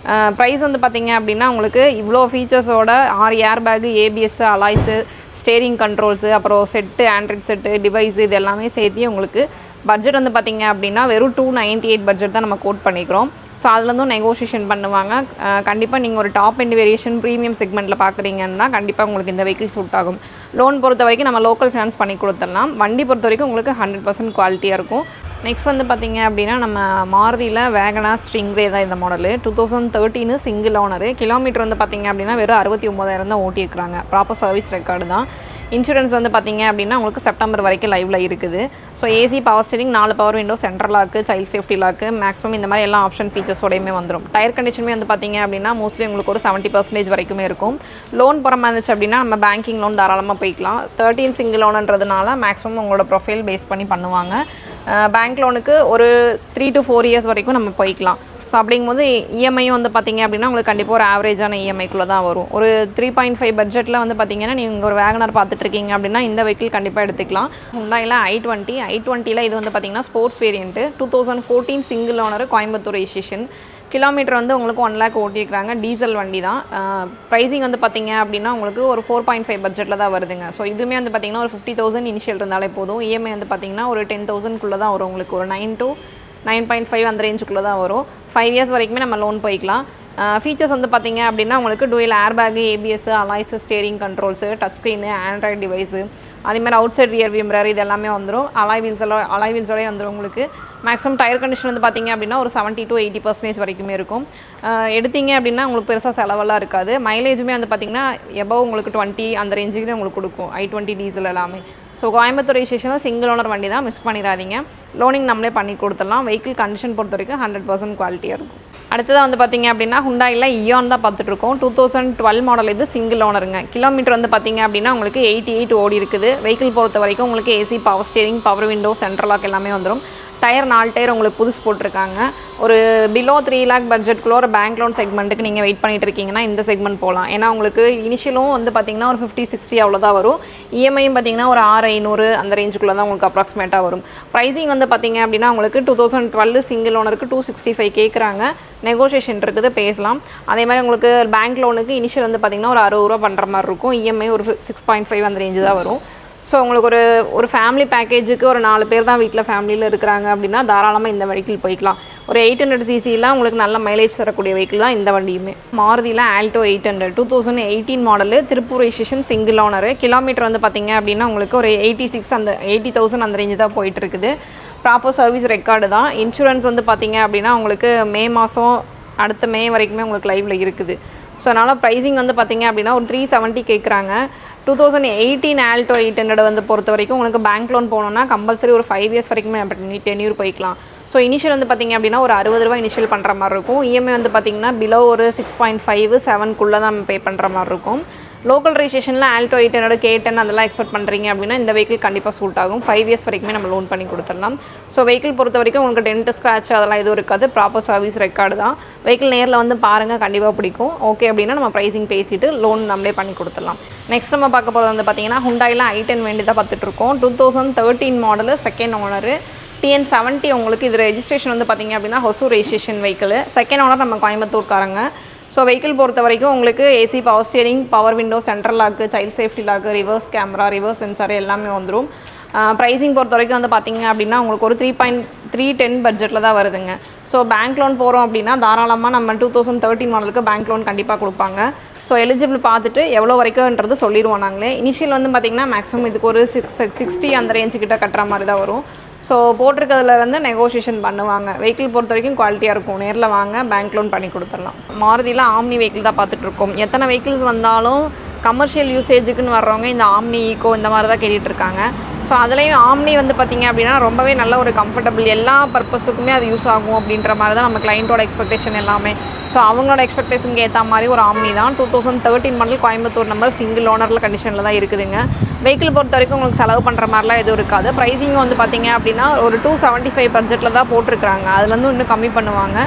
ப்ரைஸ் வந்து பார்த்திங்க அப்படின்னா உங்களுக்கு இவ்வளோ ஃபீச்சர்ஸோட 6 air bag, ABS, alloys, steering controls, அப்புறம் செட்டு, ஆண்ட்ராய்ட் செட்டு, டிவைஸு இது எல்லாமே சேர்த்து உங்களுக்கு பட்ஜெட் வந்து பார்த்திங்க அப்படின்னா வெறும் 298 பட்ஜெட் தான் நம்ம கோட் பண்ணிக்கிறோம். ஸோ அதுலேருந்தும் நெகோஷியேஷன் பண்ணுவாங்க. கண்டிப்பாக நீங்கள் ஒரு டாப் எண்ட் வேரியேஷன் ப்ரீமியம் செக்மெண்ட்டில் பார்க்குறீங்கன்னா கண்டிப்பாக உங்களுக்கு இந்த வெஹிக்கிள் சூட் ஆகும். லோன் பொறுத்த வரைக்கும் நம்ம லோக்கல் ஃபினான்ஸ் பண்ணி கொடுத்துடலாம். வண்டி பொறுத்த வரைக்கும் உங்களுக்கு 100% குவாலிட்டியாக இருக்கும். நெக்ஸ்ட் வந்து பார்த்திங்க அப்படின்னா நம்ம மாருதியில் வேகனார் ஸ்ட்ரிங்ரே தான் இந்த மாடலு. 2013 single owner. கிலோமீட்டர் வந்து பார்த்திங்க அப்படின்னா வெறும் 69,000 தான் ஓட்டியிருக்கிறாங்க. ப்ராப்பர் சர்வீஸ் ரெக்கார்டு தான். இன்சூரன்ஸ் வந்து பார்த்திங்க அப்படின்னா உங்களுக்கு செப்டம்பர் வரைக்கும் லைவில் இருக்குது. So AC power steering, 4 power window, central lock, child safety lock, maximum இந்த மாதிரி எல்லா ஆப்ஷன் ஃபீச்சர்ஸோடையுமே வந்துடும். டயர் கண்டிஷனுமே வந்து பார்த்திங்க அப்படின்னா மோஸ்ட்லி உங்களுக்கு ஒரு 70% வரைக்குமே இருக்கும். லோன் போகிற மாதிரி இருந்துச்சு அப்படின்னா நம்ம பேங்கிங் லோன் தாராளமாக போய்க்கலாம். 13 சிங்கிள் லோனுன்றதுனால மேக்ஸிமம் உங்களோட ப்ரொஃபைல் பேஸ் பண்ணி பண்ணுவாங்க. பேங்க் லோனுக்கு ஒரு 3 to 4 இயர்ஸ் வரைக்கும் நம்ம போய்க்கலாம். ஸோ அப்படிங்கும்போது இஎம்ஐயும் வந்து பார்த்திங்க அப்படின்னா உங்களுக்கு கண்டிப்பாக ஒரு ஆவரேஜான இஎம்ஐக்குள்ளே தான் வரும். ஒரு 3.5 பட்ஜெட்டில் வந்து பார்த்திங்கன்னா நீங்கள் ஒரு வேகனார் பார்த்துட்ருக்கீங்க அப்படின்னா இந்த வெஹிக்கிள் கண்டிப்பாக எடுத்துக்கலாம். ஹுண்டாயில் i20 இது வந்து பார்த்திங்கன்னா sports variant. 2014 single owner, Coimbatore registration. Kilometre வந்து உங்களுக்கு 1 lakh ஓட்டியிருக்கிறாங்க. டீசல் வண்டி தான். ப்ரைஸிங் வந்து பார்த்திங்க அப்படின்னா உங்களுக்கு ஒரு 4.5 பட்ஜெட்டில் தான் வருதுங்க. ஸோ இதுவுமே வந்து பார்த்திங்கன்னா ஒரு 50,000 இனிஷியல் இருந்தாலே போதும். இஎம்ஐ வந்து பார்த்திங்கன்னா ஒரு 10,000 தான் வரும். உங்களுக்கு ஒரு 9 to 9.5 அந்த ரேஞ்சுக்குள்ளே தான் வரும். 5 இயர்ஸ் வரைக்குமே நம்ம லோன் போய்க்கலாம். ஃபீச்சர்ஸ் வந்து பார்த்திங்க அப்படின்னா உங்களுக்கு dual air bag, ABS, alloys, steering controls, touch screen, Android device, அதேமாதிரி outside rear view mirror இது எல்லாமே வந்துடும். அலாய் வீல்ஸோடய வந்துடும். உங்களுக்கு மேக்ஸிமம் டயர் கண்டிஷன் வந்து பார்த்திங்க அப்படின்னா ஒரு 70 to 80% வரைக்குமே இருக்கும். எடுத்தீங்க அப்படின்னா உங்களுக்கு பெருசாக செலவெல்லாம் இருக்காது. மைலேஜுமே வந்து பார்த்திங்கன்னா எபவ் உங்களுக்கு 20 அந்த ரேஞ்சுக்கு உங்களுக்கு கொடுக்கும். i20 டீசல் எல்லாமே. ஸோ கோயம்புத்தூர் ரெஜிஸ்ட்ரேஷனில் சிங்கிள் ஓனர் வண்டி தான், மிஸ் பண்ணிடாதீங்க. லோனிங் நம்மளே பண்ணி கொடுத்துடலாம். வெஹிக்கிள் கண்டிஷன் பொறுத்த வரைக்கும் 100% குவாலிட்டியாக இருக்கும். அடுத்ததாக வந்து பார்த்திங்க அப்படின்னா ஹுண்டாயில் இயான் தான் பார்த்துட்ருக்கோம். 2012 மாடல் இது, சிங்கிள் ஓனருங்க. கிலோமீட்டர் வந்து பார்த்திங்க அப்படின்னா உங்களுக்கு 88 ஓடி இருக்குது. வெஹிக்கிள் பொறுத்த வரைக்கும் உங்களுக்கு AC power steering, power window, central lock எல்லாமே வந்துடும். டயர் 4 டயர் உங்களுக்கு புதுசு போட்டிருக்காங்க. ஒரு பிலோ 3 lakh பட்ஜெட்குள்ள ஒரு பேங்க் லோன் செக்மெண்ட்டுக்கு நீங்கள் வெயிட் பண்ணிட்டு இருக்கீங்கன்னா இந்த செக்மெண்ட் போகலாம். ஏன்னா உங்களுக்கு இனிஷியலும் வந்து பார்த்தீங்கன்னா ஒரு 50-60 அவ்வளோதான் வரும். இஎம்ஐயும் பார்த்தீங்கன்னா ஒரு 6,500 அந்த ரேஞ்சுக்குள்ளே தான் உங்களுக்கு அப்ராக்சிமேட்டாக வரும். ப்ரைஸிங் வந்து பார்த்தீங்க அப்படின்னா உங்களுக்கு 2012 சிங்கிள் ஓனருக்கு 265 கேட்குறாங்க. நெகோஷியேஷன் இருக்குது, பேசலாம். அதே மாதிரி உங்களுக்கு பேங்க் லோனுக்கு இனிஷியல் வந்து பார்த்தீங்கன்னா ஒரு 60 ரூபா பண்ணுற மாதிரி இருக்கும். இஎம்ஐ ஒரு 6.5 அந்த ரேஞ்சு தான் வரும். ஸோ உங்களுக்கு ஒரு ஃபேமிலி பேக்கேஜுக்கு ஒரு 4 பேர் தான் வீட்டில் ஃபேமிலியில் இருக்கிறாங்க அப்படின்னா தாராளமாக இந்த வெஹிக்கிள் போய்க்கலாம். ஒரு 800 சிசிலாம் உங்களுக்கு நல்ல மைலேஜ் தரக்கூடிய வெஹிக்கிள் தான் இந்த வண்டியுமே. மாருதியில் Alto 800 2018 model, Tiruppur registration, single owner. Kilometre வந்து பார்த்தீங்க அப்படின்னா உங்களுக்கு ஒரு 80,000 அந்த ரேஞ்சு தான் போயிட்டு இருக்குது. ப்ராப்பர் சர்வீஸ் ரெக்கார்டு தான். இன்சூரன்ஸ் வந்து பார்த்தீங்க அப்படின்னா உங்களுக்கு மே மாதம் அடுத்த மே வரைக்குமே உங்களுக்கு லைவில் இருக்குது. ஸோ அதனால் ப்ரைஸிங் வந்து பார்த்தீங்க அப்படின்னா ஒரு 370 கேட்குறாங்க. 2018 ஆல்டோ 800 வந்து பொறுத்த வரைக்கும் உங்களுக்கு பேங்க் லோன் போனோம்னா கம்பல்சரி ஒரு 5 இயர்ஸ் வரைக்குமே டென்யூர் போய்க்கலாம். ஸோ இனிஷியல் வந்து பார்த்தீங்க அப்படின்னா ஒரு 60 ரூபா இனிஷியல் பண்ணுற மாதிரி இருக்கும். இஎம்ஐ வந்து பார்த்தீங்கன்னா பிலோ ஒரு 6.5-7க்குள்ளே தான் நம்ம பே பண்ணுற மாதிரி இருக்கும். லோக்கல் ரெஜிஸ்ட்ரேஷனில் ஆல்டோ 800 K10 அதெல்லாம் எக்ஸ்பெக்ட் பண்ணுறீங்க அப்படின்னா இந்த வெஹிக்கிள் கண்டிப்பாக சூட் ஆகும். 5 இயர்ஸ் வரைக்குமே நம்ம லோன் பண்ணி கொடுத்துடலாம். ஸோ வெஹிக்கிள் பொறுத்த வரைக்கும் உங்களுக்கு டென்ட் ஸ்க்ராட்ச் அதெல்லாம் எதுவும் இருக்காது. ப்ராப்பர் சர்வீஸ் ரெக்கார்டு தான். வெஹிக்கிள் நேரில் வந்து பாருங்கள், கண்டிப்பாக பிடிக்கும். ஓகே அப்படின்னா நம்ம ப்ரைஸிங் பேசிவிட்டு லோன் நம்மளே பண்ணி கொடுத்துடலாம். நெக்ஸ்ட் நம்ம பார்க்க போகிறது வந்து பார்த்தீங்கன்னா ஹுண்டாயில் i10 வேண்டி தான் பார்த்துட்ருக்கோம். 2013 மாடலு, செகண்ட் ஓனரு, TN70. உங்களுக்கு இது ரெஜிஸ்ட்ரேஷன் வந்து பார்த்தீங்க அப்படின்னா Hosur registration vehicle. Second owner நம்ம கோயம்புத்தூர்காரங்க. ஸோ வெஹிக்கிள் பொறுத்த வரைக்கும் உங்களுக்கு AC, power steering, power window, central lock, child safety lock, reverse camera, reverse sensor எல்லாமே வந்துடும். ப்ரைஸிங் பொறுத்த வரைக்கும் வந்து பார்த்தீங்க அப்படின்னா உங்களுக்கு ஒரு 3.310 பட்ஜெட்டில் தான் வருதுங்க. ஸோ பேங்க் லோன் போகிறோம் அப்படின்னா தாராளமாக நம்ம 2013 மாடலுக்கு பேங்க் லோன் கண்டிப்பாக கொடுப்பாங்க. ஸோ எலிஜிபிள் பார்த்துட்டு எவ்வளோ வரைக்கும்ன்றது சொல்லிடுவோம் நாங்களே. இனிஷியல் வந்து பார்த்திங்கன்னா மேக்ஸிமம் இதுக்கு ஒரு 60 அந்த ரேஞ்சுக்கிட்ட கட்டுற மாதிரி தான் வரும். ஸோ போட்டிருக்கிறதுலேருந்து நெகோஷியேஷன் பண்ணுவாங்க. வெஹிக்கிள் பொறுத்த வரைக்கும் குவாலிட்டியாக இருக்கும். நேரில் வாங்க, பேங்க் லோன் பண்ணி கொடுத்துடலாம். மாருதியில் ஆம்னி வெஹிக்கிள் தான் பார்த்துட்ருக்கோம். எத்தனை வெஹிக்கிள்ஸ் வந்தாலும் கமர்ஷியல் யூசேஜுக்குன்னு வர்றவங்க இந்த ஆம்னி, ஈக்கோ இந்த மாதிரி தான் கேட்டுட்ருக்காங்க. ஸோ அதுலேயும் ஆம்னி வந்து பார்த்திங்க அப்படின்னா ரொம்பவே நல்ல ஒரு கம்ஃபர்டபுள், எல்லா பர்பஸுக்குமே அது யூஸ் ஆகும் அப்படின்ற மாதிரி தான் நம்ம கிளைண்ட்டோட எக்ஸ்பெக்டேஷன் எல்லாமே. ஸோ அவங்களோட எக்ஸ்பெக்டேஷனுக்கு ஏற்ற மாதிரி ஒரு ஆம்னி தான். 2013 மாடல், கோயம்புத்தூர் நம்பர், சிங்கிள் ஓனரில் கண்டிஷனில் தான் இருக்குதுங்க. வெஹிக்கிள் பொறுத்த வரைக்கும் உங்களுக்கு செலவு பண்ணுற மாதிரிலாம் எதுவும் இருக்காது. ப்ரைஸிங் வந்து பார்த்திங்க அப்படின்னா ஒரு 275 பட்ஜெட்டில் தான் போட்டிருக்காங்க. அதுலேருந்து இன்னும் கம்மி பண்ணுவாங்க.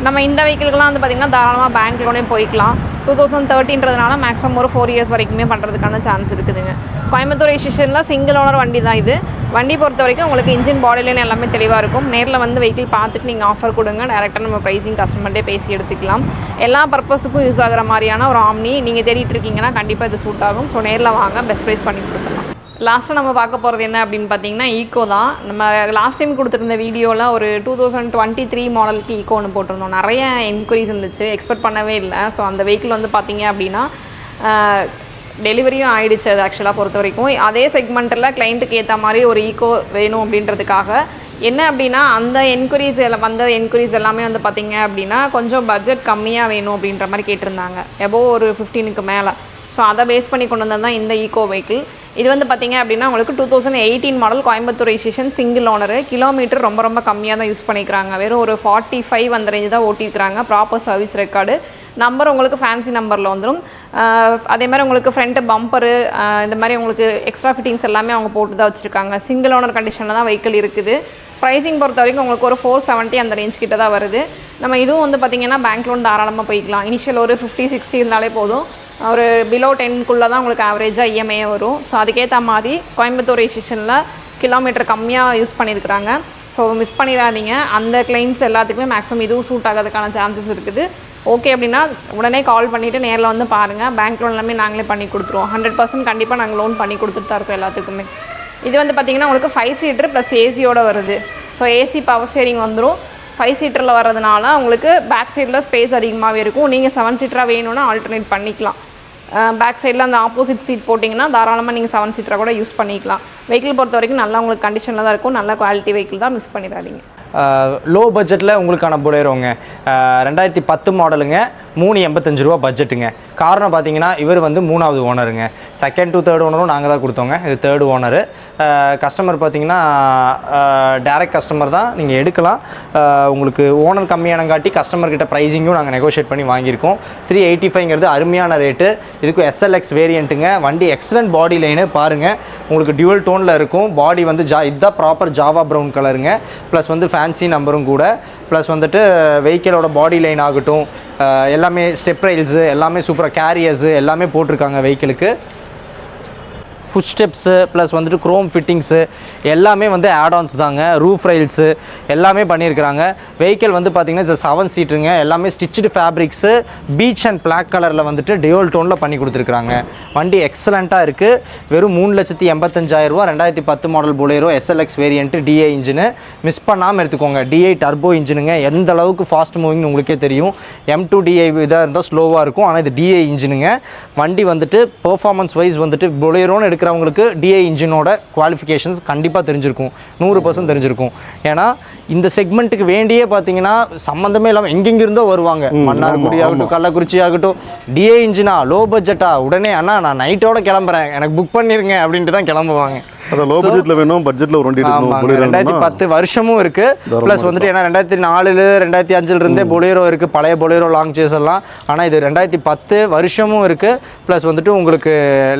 நம்ம இந்த வெஹிக்கிள்கெலாம் வந்து பார்த்திங்கன்னா தாராளமாக பேங்க் லோனே போய்க்கலாம். 2013ன்றதுனால மேக்ஸிமம் ஒரு 4 இயர்ஸ் வரைக்குமே பண்ணுறதுக்கான சான்ஸ் இருக்குதுங்க. கோயம்புத்தூர் ரெஜிஸ்ட்ரேஷனில் சிங்கிள் ஓனர் வண்டி தான் இது. வண்டி பொறுத்த வரைக்கும் உங்களுக்கு இன்ஜின், பாடிலைன் எல்லாமே தெளிவாக இருக்கும். நேரில் வந்து வெஹிக்கிள் பார்த்துட்டு நீங்கள் ஆஃபர் கொடுங்க. டேரெக்டாக நம்ம ப்ரைஸிங் கஸ்டமர்ட்டே பேசி எடுத்துக்கலாம். எல்லா பர்பஸுக்கும் யூஸ் ஆகிற மாதிரியான ஒரு ஆம்னி நீங்கள் தேடிட்டு இருக்கீங்கன்னா கண்டிப்பாக இது சூட் ஆகும். ஸோ நேரில் வாங்க, பெஸ்ட் ப்ரைஸ் பண்ணி கொடுத்துடலாம். லாஸ்ட்டாக நம்ம பார்க்க போகிறது என்ன அப்படின்னு பார்த்தீங்கன்னா ஈக்கோ தான். நம்ம லாஸ்ட் டைம் கொடுத்துருந்த வீடியோவில் ஒரு 2023 மாடலுக்கு ஈக்கோ ஒன்று போட்டிருந்தோம். நிறைய என்கொயரிஸ் இருந்துச்சு, எக்ஸ்பெக்ட் பண்ணவே இல்லை. ஸோ அந்த வெஹிக்கிள் வந்து பார்த்தீங்க அப்படின்னா டெலிவரியும் ஆகிடுச்சு. அது ஆக்சுவலாக பொறுத்த வரைக்கும் அதே செக்மெண்ட்டில் கிளைண்ட்டுக்கு ஏற்ற மாதிரி ஒரு ஈக்கோ வேணும் அப்படின்றதுக்காக என்ன அப்படின்னா அந்த என்கொயரிஸ் எல்லாமே வந்து பார்த்திங்க அப்படின்னா கொஞ்சம் பட்ஜெட் கம்மியாக வேணும் அப்படின்ற மாதிரி கேட்டிருந்தாங்க. எபோவ் ஒரு 15க்கு மேலே. ஸோ அதை பேஸ் பண்ணி கொண்டு வந்தது தான் இந்த ஈக்கோ வெஹிக்கிள். இது வந்து பார்த்திங்க அப்படின்னா உங்களுக்கு 2018 model, Coimbatore registration, single owner. Kilometre ரொம்ப கம்மியாக தான் யூஸ் பண்ணிக்கிறாங்க. வெறும் ஒரு 45 அந்த ரேஞ்சு தான் ஓட்டியிருக்கிறாங்க. Proper service record. நம்பர் உங்களுக்கு ஃபேன்சி நம்பரில் வந்துடும். அதே மாதிரி உங்களுக்கு ஃப்ரண்ட்டு பம்பரு இந்த மாதிரி உங்களுக்கு எக்ஸ்ட்ரா ஃபிட்டிங்ஸ் எல்லாமே அவங்க போட்டு தான் வச்சுருக்காங்க. சிங்கிள் ஓனர் கண்டிஷனில் தான் வெஹிக்கிள் இருக்குது. ப்ரைஸிங் பொறுத்த வரைக்கும் உங்களுக்கு ஒரு 470 அந்த ரேஞ்ச் கிட்ட தான் வருது. நம்ம இதுவும் வந்து பார்த்திங்கன்னா பேங்க் லோன் தாராளமாக போய்க்கலாம். இனிஷியல் ஒரு 50-60 இருந்தாலே போதும். ஒரு பிலோ 10க்குள்ளே தான் உங்களுக்கு ஆவரேஜாக இஎம்ஐ வரும். ஸோ அதுக்கேற்ற மாதிரி கோயம்புத்தூர் ரெஜிஸ்ட்ரேஷனில் கிலோமீட்டர் கம்மியாக யூஸ் பண்ணியிருக்கிறாங்க. ஸோ மிஸ் பண்ணிடாதீங்க. அந்த கிளைண்ட்ஸ் எல்லாத்துக்குமே மேக்ஸிமம் இதுவும் சூட் ஆகிறதுக்கான சான்சஸ் இருக்குது. ஓகே அப்படின்னா உடனே கால் பண்ணிவிட்டு நேரில் வந்து பாருங்கள். பேங்க் லோன் எல்லாமே நாங்களே பண்ணி கொடுத்துருவோம். 100% கண்டிப்பாக நாங்கள் லோன் பண்ணி கொடுத்துட்டு தான் இருக்கோம் எல்லாத்துக்குமே. இது வந்து பார்த்திங்கன்னா உங்களுக்கு 5 சீட்டர் ப்ளஸ் ஏசியோடு வருது. ஸோ ஏசி, பவர் ஸ்டியரிங் வந்துடும். 5 சீட்டரில் வர்றதுனால உங்களுக்கு பேக் சைடில் ஸ்பேஸ் அதிகமாகவே இருக்கும். நீங்கள் 7 சீட்டராக வேணும்னா ஆல்டர்னேட் பண்ணிக்கலாம். பேக் சைடில் அந்த ஆப்போசிட் சீட் போட்டிங்கன்னா தாராளமாக நீங்கள் 7 சீட்டராக கூட யூஸ் பண்ணிக்கலாம். வெஹிக்கிள் பொறுத்த வரைக்கும் நல்லா உங்களுக்கு கண்டிஷனில் தான் இருக்கும். நல்ல குவாலிட்டி வெஹிக்கிள் தான், மிஸ் பண்ணிடாதீங்க. லோ பட்ஜெட்டில் உங்களுக்கான புலேரோங்க 2010 மாடலுங்க. 385 ரூபா பட்ஜெட்டுங்க. காரணம் பார்த்தீங்கன்னா இவர் வந்து 3வது ஓனருங்க. செகண்ட் டு தேர்ட் ஓனரும் நாங்கள் தான் கொடுத்தோங்க. இது தேர்டு ஓனரு. கஸ்டமர் பார்த்தீங்கன்னா டைரக்ட் கஸ்டமர் தான், நீங்கள் எடுக்கலாம். உங்களுக்கு ஓனர் கம்மியானங்காட்டி கஸ்டமர்கிட்ட ப்ரைஸிங்கும் நாங்கள் நெகோஷியேட் பண்ணி வாங்கியிருக்கோம். 385ங்கிறது அருமையான ரேட்டு. இதுக்கு SLX வேரியண்ட்டுங்க. வண்டி எக்ஸலண்ட் பாடி லைனு பாருங்கள், உங்களுக்கு டியூவல் டோனில் இருக்கும். பாடி வந்து இதுதான் ப்ராப்பர் ஜாவா ப்ரௌன் கலருங்க. ப்ளஸ் வந்து ஃபேன்சி நம்பரும் கூட. ப்ளஸ் வந்துட்டு வெஹிக்கிளோட பாடி லைன் ஆகட்டும், எல்லாமே ஸ்டெப் ரெயில்ஸு எல்லாமே சூப்பராக, கேரியர்ஸு எல்லாமே போட்டிருக்காங்க வெஹிக்கிளுக்கு. ஃபுட் ஸ்டெப்ஸு ப்ளஸ் வந்துட்டு க்ரோம் ஃபிட்டிங்ஸு எல்லாமே வந்து ஆட்-ஆன்ஸ் தாங்க. ரூஃப் ரெயில்ஸு எல்லாமே பண்ணியிருக்கிறாங்க. வெஹிக்கிள் வந்து பார்த்திங்கன்னா 7 சீட்டுங்க. எல்லாமே stitched fabrics peach and black கலரில் வந்துட்டு டியூவல் டோனில் பண்ணி கொடுத்துருக்குறாங்க. வண்டி எக்ஸலண்ட்டாக இருக்குது. வெறும் 3,85,000 ரூபா. 2010 model Bolero SLX variant DI engine. Miss பண்ணாமல் எடுத்துக்கோங்க. DI டர்போ இன்ஜினுங்க. எந்த அளவுக்கு ஃபாஸ்ட் மூவிங்னு உங்களுக்கே தெரியும். M2 DI இதாக இருந்தால் ஸ்லோவாக இருக்கும், ஆனால் இது DI இன்ஜினுங்க. வண்டி வந்துட்டு பெர்ஃபார்மன்ஸ் வைஸ் வந்துட்டு பொலேரோன்னு இருக்கிறவங்களுக்கு DI இன்ஜினோட குவாலிஃபிகேஷன்ஸ் கண்டிப்பாக தெரிஞ்சிருக்கும், 100% தெரிஞ்சிருக்கும். ஏன்னா இந்த செக்மெண்ட்டுக்கு வேண்டியே பார்த்தீங்கன்னா சம்மந்தமே இல்லாமல் எங்கெங்கிருந்தோ வருவாங்க. மன்னார்குடி ஆகட்டும், கள்ளக்குறிச்சி ஆகட்டும், DI இன்ஜினா லோ பட்ஜெட்டா, உடனே அண்ணா நான் நைட்டோட கிளம்புறேன், எனக்கு புக் பண்ணிருங்க அப்படின்ட்டு தான் கிளம்புவாங்க. அதான் லோ பட்ஜெட்ல வேணும், பட்ஜெட்ல ஒரு வண்டி எடுக்கணும். 2010 வருஷமும் இருக்கு. ப்ளஸ் வந்துட்டு ஏன்னா 2004 2005 இருந்தே பொலேரோ இருக்கு, பழைய பொலேரோ லாங் சேஸ் எல்லாம். ஆனால் இது 2010 வருஷமும் இருக்கு. ப்ளஸ் வந்துட்டு உங்களுக்கு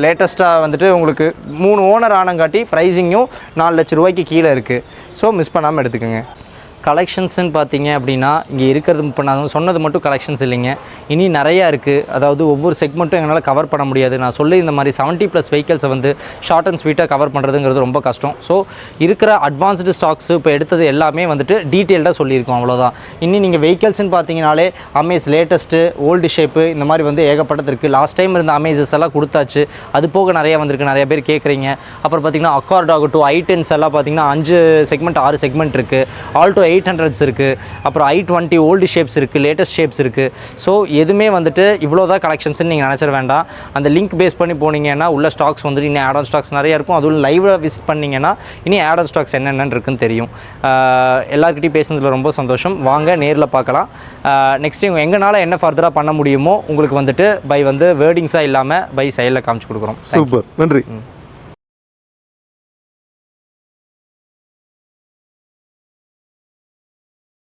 லேட்டஸ்ட்டாக வந்துட்டு உங்களுக்கு 3 ஓனர் ஆனங்காட்டி ப்ரைஸிங்கும் 4 லட்ச ரூபாய்க்கு கீழே இருக்கு. ஸோ மிஸ் பண்ணாமல் எடுத்துக்கோங்க. கலெக்ஷன்ஸ்ன்னு பார்த்தீங்க அப்படின்னா இங்கே இருக்கிறது இப்போ நான் சொன்னது மட்டும் கலெக்ஷன்ஸ் இல்லைங்க, இனி நிறையா இருக்குது. அதாவது ஒவ்வொரு செக்மெண்ட்டும் எங்களால் கவர் பண்ண முடியாது. நான் சொல்லி இந்த மாதிரி 70+ வெஹிக்கல்ஸை வந்து ஷார்ட் அண்ட் ஸ்வீட்டாக கவர் பண்ணுறதுங்கிறது ரொம்ப கஷ்டம். ஸோ இருக்கிற அட்வான்ஸ்டு ஸ்டாக்ஸு இப்போ எடுத்தது எல்லாமே வந்துட்டு டீட்டெயில்டாக சொல்லியிருக்கோம், அவ்வளோதான். இன்னி நீங்கள் வெஹிக்கல்ஸ்ன்னு பார்த்தீங்கனாலே அமேஸ் லேட்டஸ்ட்டு, ஓல்டு ஷேப்பு, இந்த மாதிரி வந்து ஏகப்பட்டது இருக்குது. லாஸ்ட் டைம் இருந்த அமேசஸ் எல்லாம் கொடுத்தாச்சு. அது போக நிறையா வந்திருக்கு, நிறைய பேர் கேட்குறீங்க. அப்புறம் பார்த்தீங்கன்னா அக்கார்ட் ஆகட்டும், i10s எல்லாம் பார்த்தீங்கன்னா 5 செக்மெண்ட் 6 செக்மெண்ட் இருக்குது. ஆல்டோ 800s இருக்குது. அப்புறம் i20 ஓல்டு ஷேப்ஸ் இருக்குது, லேட்டஸ்ட் ஷேப்ஸ் இருக்குது. ஸோ எதுவுமே வந்துட்டு இவ்வளோதான் கலெக்ஷன்ஸ்னு நீங்கள் நினச்சிட வேண்டாம். அந்த லிங்க் பேஸ் பண்ணி போனீங்கன்னா உள்ள ஸ்டாக்ஸ் வந்துட்டு இன்னும் ஆட் ஆன் ஸ்டாக்ஸ் நிறையா இருக்கும். அதுவும் லைவாக விசிட் பண்ணிங்கன்னா இனி ஆட் ஆன் ஸ்டாக்ஸ் என்னென்னு இருக்குன்னு தெரியும். எல்லாருக்கிட்டையும் பேசுனதில் ரொம்ப சந்தோஷம். வாங்க நேரில் பார்க்கலாம். நெக்ஸ்ட் எங்களால் என்ன ஃபர்தராக பண்ண முடியுமோ உங்களுக்கு வந்துட்டு பை வந்து வேர்டிங்ஸாக இல்லாமல் பை சைடில் காமிச்சு கொடுக்குறோம். சூப்பர், நன்றி.